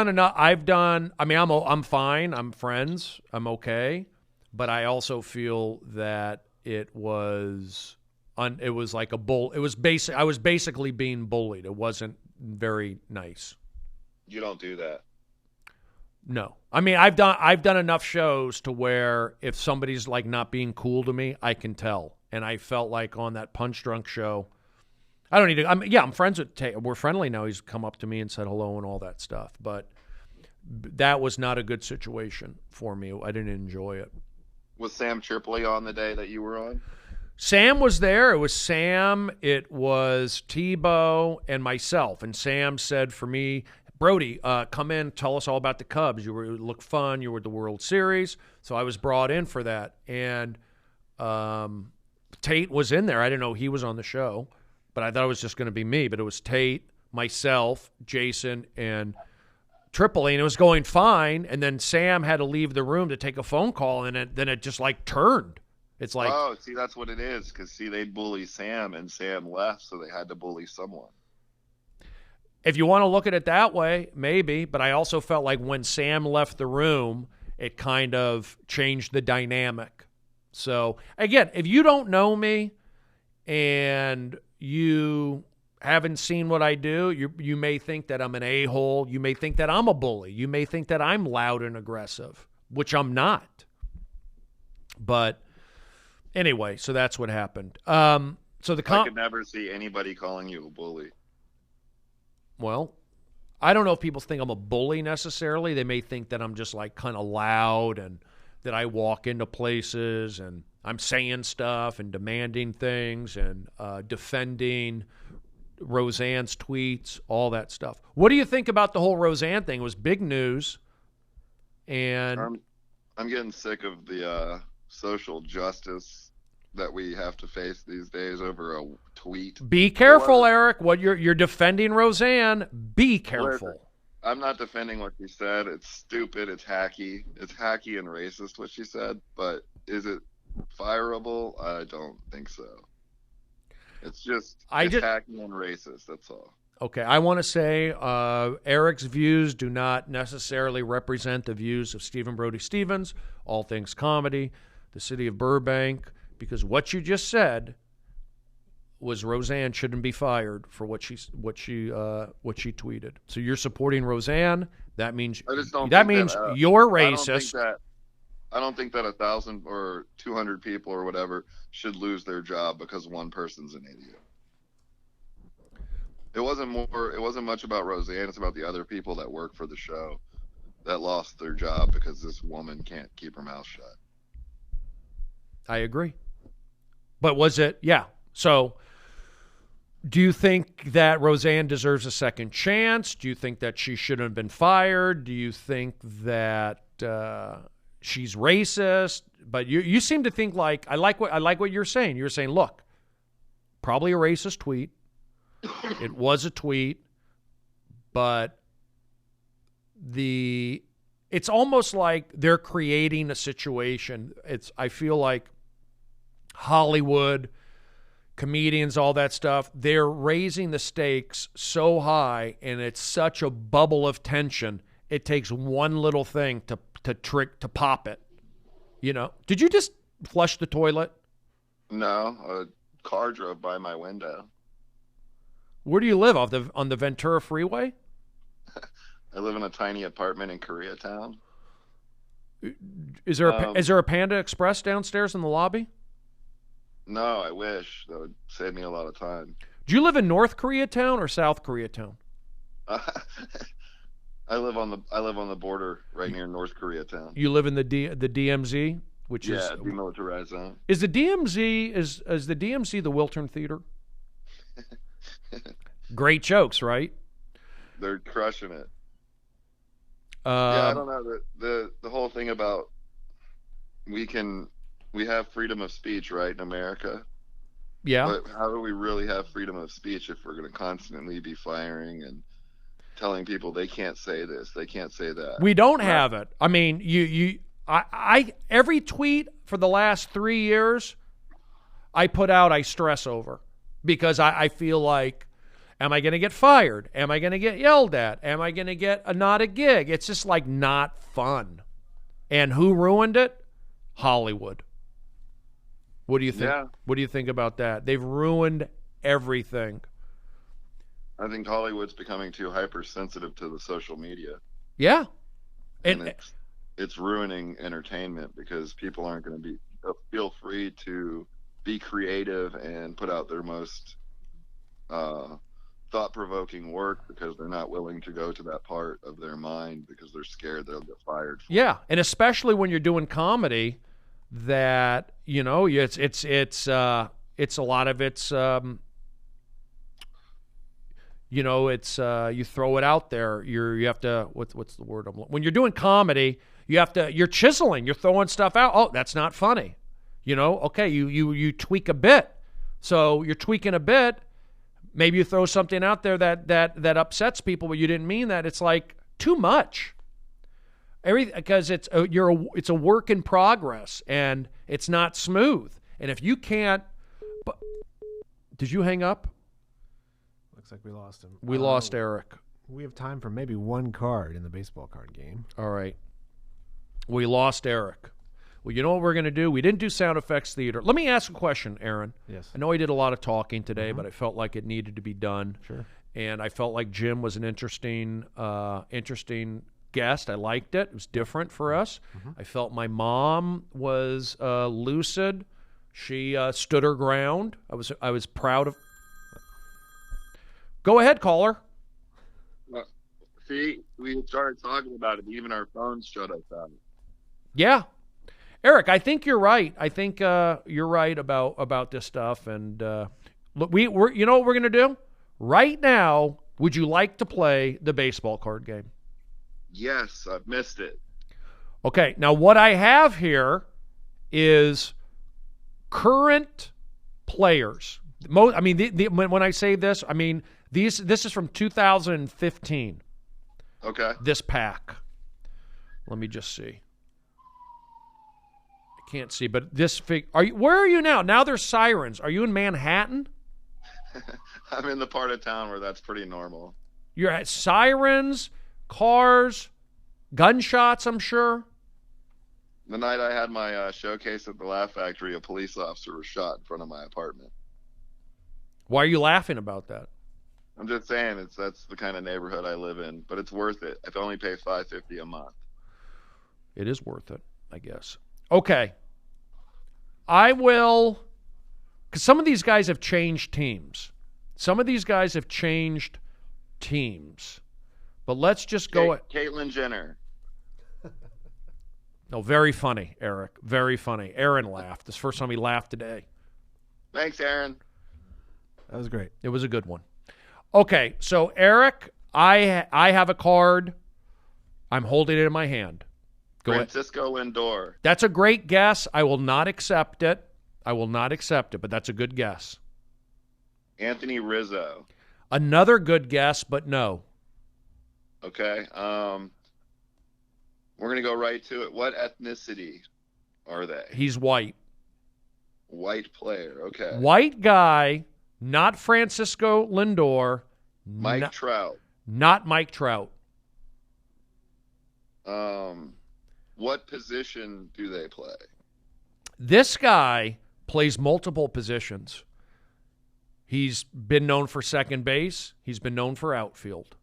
fine. I'm friends. I'm okay. But I also feel that it was like a bull. It was I was basically being bullied. It wasn't very nice. You don't do that. No. I mean, I've done enough shows to where if somebody's like not being cool to me, I can tell. And I felt like on that Punch Drunk show, I don't need to. I'm friends with Tate. We're friendly now. He's come up to me and said hello and all that stuff. But that was not a good situation for me. I didn't enjoy it. Was Sam Tripoli on the day that you were on? Sam was there. It was Sam. It was Tebow and myself. And Sam said for me, Brody, come in, tell us all about the Cubs. You look fun. You were at the World Series. So I was brought in for that. And Tate was in there. I didn't know he was on the show, but I thought it was just going to be me. But it was Tate, myself, Jason, and Tripoli, and it was going fine. And then Sam had to leave the room to take a phone call, and then it just like turned. It's like, oh, see, that's what it is. Because they'd bully Sam, and Sam left, so they had to bully someone. If you want to look at it that way, maybe. But I also felt like when Sam left the room, it kind of changed the dynamic. So, again, if you don't know me and you haven't seen what I do, you may think that I'm an a-hole. You may think that I'm a bully. You may think that I'm loud and aggressive, which I'm not. But anyway, so that's what happened. I could never see anybody calling you a bully. Well, I don't know if people think I'm a bully necessarily. They may think that I'm just like kind of loud and that I walk into places and I'm saying stuff and demanding things and defending Roseanne's tweets, all that stuff. What do you think about the whole Roseanne thing? It was big news. And I'm getting sick of the social justice that we have to face these days over a tweet. Be careful, Eric. What you're defending Roseanne. Be careful. Listen, I'm not defending what she said. It's stupid. It's hacky. It's hacky and racist what she said. But is it fireable? I don't think so. It's hacky and racist. That's all. Okay, I want to say Eric's views do not necessarily represent the views of Stephen Brody Stevens, All Things Comedy, the City of Burbank, because what you just said was Roseanne shouldn't be fired for what she tweeted. So you're supporting Roseanne. That means you're racist. I don't think that 1,000 or 200 people or whatever should lose their job because one person's an idiot. It wasn't much about Roseanne. It's about the other people that work for the show that lost their job because this woman can't keep her mouth shut. I agree. But was it? Yeah. So do you think that Roseanne deserves a second chance? Do you think that she shouldn't have been fired? Do you think that she's racist? But you seem to think like I like what you're saying. You're saying, look, probably a racist tweet. It was a tweet, but it's almost like they're creating a situation. I feel like Hollywood, comedians, all that stuff, they're raising the stakes so high, and it's such a bubble of tension. It takes one little thing to pop it. You know? Did you just flush the toilet? No, a car drove by my window. Where do you live? On the Ventura Freeway? I live in a tiny apartment in Koreatown. Is there a Panda Express downstairs in the lobby? No, I wish. That would save me a lot of time. Do you live in North Koreatown or South Koreatown? I live on the border right near North Koreatown. You live in the DMZ, which is demilitarized zone. Is the DMZ is the DMZ the Wiltern Theater? Great jokes, right? They're crushing it. I don't know the whole thing about we have freedom of speech, right, in America. Yeah. But how do we really have freedom of speech if we're going to constantly be firing and telling people they can't say this, they can't say that? We don't have it. I mean, I every tweet for the last 3 years I put out, I stress over because I feel like, am I going to get fired? Am I going to get yelled at? Am I going to get not a gig? It's just like not fun. And who ruined it? Hollywood. What do you think? Yeah. What do you think about that? They've ruined everything. I think Hollywood's becoming too hypersensitive to the social media. Yeah. And it's ruining entertainment because people aren't going to feel free to be creative and put out their most thought-provoking work because they're not willing to go to that part of their mind because they're scared they'll get fired. Yeah, and especially when you're doing comedy, that it's a lot of it's you throw it out there. You have to what's the word? When you're doing comedy, you're chiseling. You're throwing stuff out. Oh, that's not funny. Okay, you tweak a bit. So you're tweaking a bit. Maybe you throw something out there that upsets people, but you didn't mean that. It's like too much. Because it's a work in progress and it's not smooth. And if you can't, did you hang up? Looks like we lost him. We lost Eric. We have time for maybe one card in the baseball card game. All right. We lost Eric. Well, you know what we're going to do? We didn't do sound effects theater. Let me ask a question, Aaron. Yes. I know I did a lot of talking today, but I felt like it needed to be done. Sure. And I felt like Jim was an interesting guest. I liked it. It was different for us. I felt my mom was lucid. She stood her ground. I was proud of. Go ahead, caller. See, we started talking about it. Even our phones shut us out. Yeah. Eric, I think you're right. I think you're right about this stuff. And look, we're you know what we're going to do? Right now, would you like to play the baseball card game? Yes, I've missed it. Okay, now what I have here is current players. When I say this, I mean this is from 2015. Okay. This pack. Let me just see. I can't see, but this where are you now? Now there's sirens. Are you in Manhattan? I'm in the part of town where that's pretty normal. You're at sirens, cars, gunshots, I'm sure. The night I had my showcase at the Laugh Factory, a police officer was shot in front of my apartment. Why are you laughing about that? I'm just saying that's the kind of neighborhood I live in, but it's worth it. I only pay $5.50 a month. It is worth it, I guess. Okay. I will, because some of these guys have changed teams. But let's just go. Caitlyn Jenner. No, very funny, Eric. Very funny. Aaron laughed. This is the first time he laughed today. Thanks, Aaron. That was great. It was a good one. Okay, so Eric, I have a card. I'm holding it in my hand. Go ahead. Francisco Lindor. That's a great guess. I will not accept it. But that's a good guess. Anthony Rizzo. Another good guess, but no. Okay. We're going to go right to it. What ethnicity are they? He's white. White player. Okay. White guy, not Francisco Lindor. Mike Trout. Not Mike Trout. What position do they play? This guy plays multiple positions. He's been known for second base. He's been known for outfield.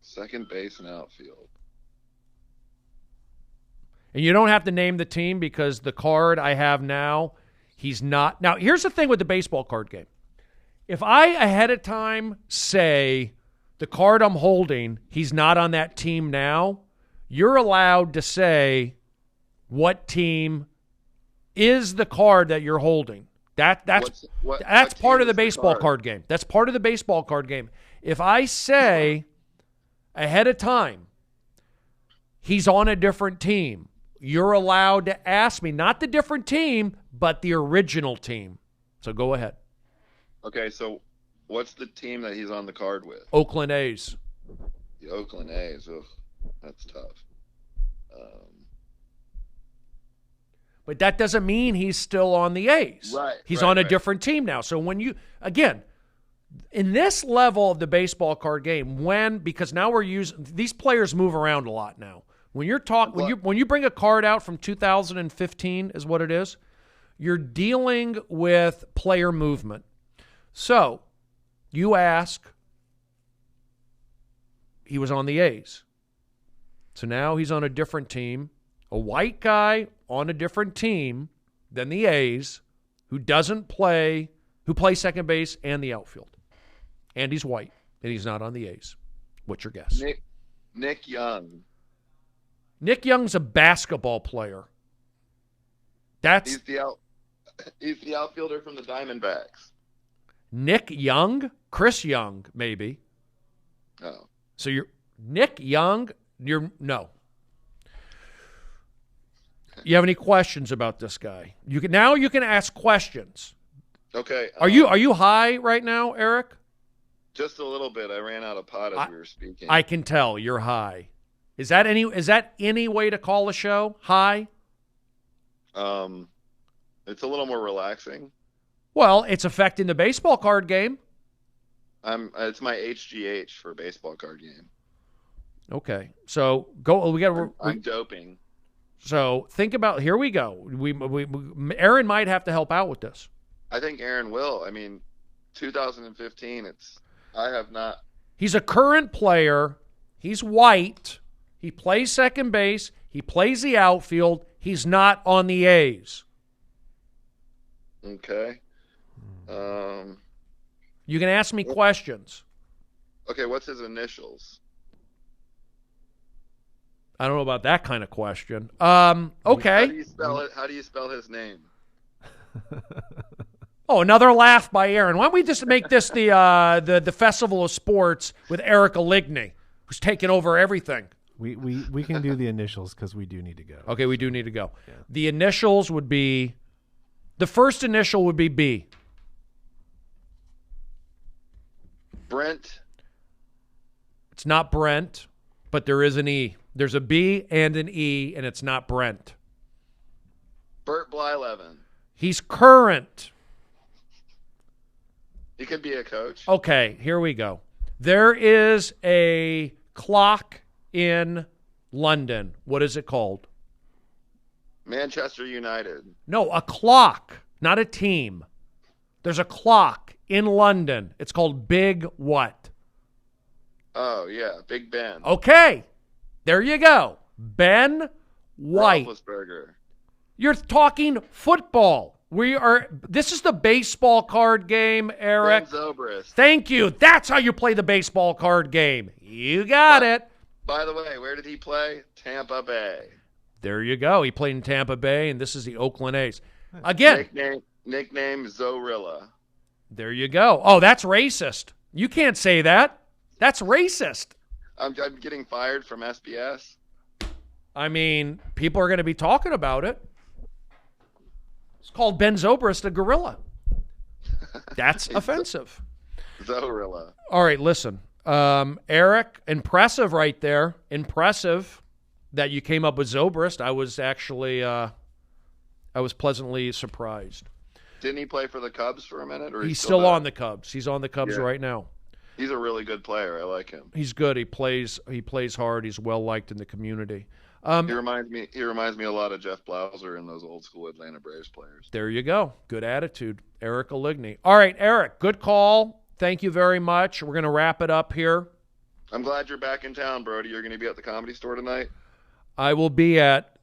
Second base and outfield. And you don't have to name the team because the card I have now, he's not. Now, here's the thing with the baseball card game. If I ahead of time say the card I'm holding, he's not on that team now, you're allowed to say what team is the card that you're holding. That's part of the baseball card game. That's part of the baseball card game. If I say ahead of time he's on a different team, you're allowed to ask me, not the different team, but the original team. So go ahead. Okay, so what's the team that he's on the card with? Oakland A's. The Oakland A's. Ugh, that's tough. But that doesn't mean he's still on the A's. Right. He's on a different team now. So when you, again, in this level of the baseball card game, because now we're using, these players move around a lot now. When you're when you bring a card out from 2015 is what it is, you're dealing with player movement. So you ask, he was on the A's. So now he's on a different team. A white guy on a different team than the A's who plays second base and the outfield. And he's white, and he's not on the A's. What's your guess? Nick Young. Nick Young's a basketball player. He's the outfielder from the Diamondbacks. Nick Young? Chris Young, maybe. Oh. So you're Nick Young, no. You have any questions about this guy? You can ask questions. Okay. Are you high right now, Eric? Just a little bit. I ran out of pot as we were speaking. I can tell you're high. Is that any way to call a show? High? It's a little more relaxing. Well, it's affecting the baseball card game. It's my HGH for a baseball card game. Okay. So go. I'm doping. So think about. Here we go. Aaron might have to help out with this. I think Aaron will. I mean, 2015. I have not. He's a current player. He's white. He plays second base. He plays the outfield. He's not on the A's. Okay. You can ask me questions. Okay, what's his initials? I don't know about that kind of question. Okay. How do you spell it? How do you spell his name? Oh, another laugh by Aaron. Why don't we just make this the Festival of Sports with Eric Aligny, who's taking over everything? We can do the initials because we do need to go. Okay, we do need to go. Yeah. The initials would be, the first initial would be B. Brent. It's not Brent, but there is an E. There's a B and an E, and it's not Brent. Bert Blyleven. He's current. He could be a coach. Okay, here we go. There is a clock in London. What is it called? Manchester United. No, a clock, not a team. There's a clock in London. It's called Big what? Oh, yeah, Big Ben. Okay, there you go. Ben White. Roethlisberger. You're talking football. This is the baseball card game, Eric. Ben Zobrist. Thank you. That's how you play the baseball card game. You got it. By the way, where did he play? Tampa Bay. There you go. He played in Tampa Bay, and this is the Oakland A's. Again. Nickname Zorilla. There you go. Oh, that's racist. You can't say that. That's racist. I'm getting fired from SBS. I mean, people are going to be talking about it. It's called Ben Zobrist a gorilla. That's offensive. Zorilla. All right, listen. Eric, impressive right there. Impressive that you came up with Zobrist. I was actually I was pleasantly surprised. Didn't he play for the Cubs for a minute? Or he's still on the Cubs. He's on the Cubs right now. He's a really good player. I like him. He's good. He plays hard. He's well liked in the community. He reminds me a lot of Jeff Blauser and those old school Atlanta Braves players. There you go. Good attitude, Eric Oligny. All right, Eric, good call. Thank you very much. We're going to wrap it up here. I'm glad you're back in town, Brody. You're going to be at the Comedy Store tonight? I will be at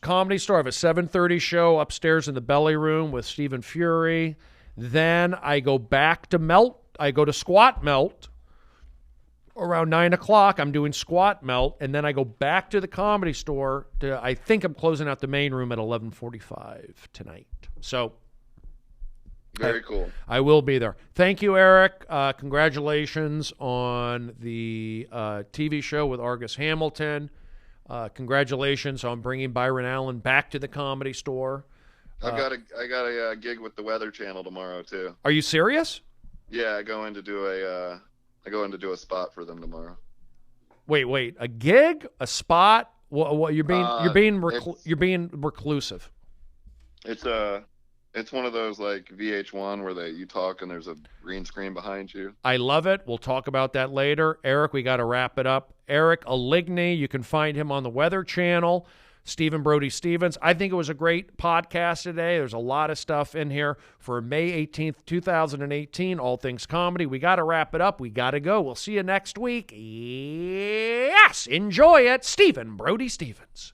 Comedy Store. I have a 7:30 show upstairs in the Belly Room with Stephen Fury. Then I go back to Melt. I go to Squat Melt around 9 o'clock. I'm doing Squat Melt. And then I go back to the Comedy Store. I think I'm closing out the main room at 11:45 tonight. So very cool. I will be there. Thank you, Eric. Congratulations on the TV show with Argus Hamilton. Congratulations on bringing Byron Allen back to the Comedy Store. I got a gig with the Weather Channel tomorrow too. Are you serious? Yeah, I go in to do a spot for them tomorrow. Wait, a gig, a spot? What you're being reclusive. It's one of those like VH1 where you talk and there's a green screen behind you. I love it. We'll talk about that later. Eric, we got to wrap it up. Eric Oligny, you can find him on the Weather Channel. Stephen Brody Stevens. I think it was a great podcast today. There's a lot of stuff in here for May 18th, 2018, All Things Comedy. We got to wrap it up. We got to go. We'll see you next week. Yes, enjoy it. Stephen Brody Stevens.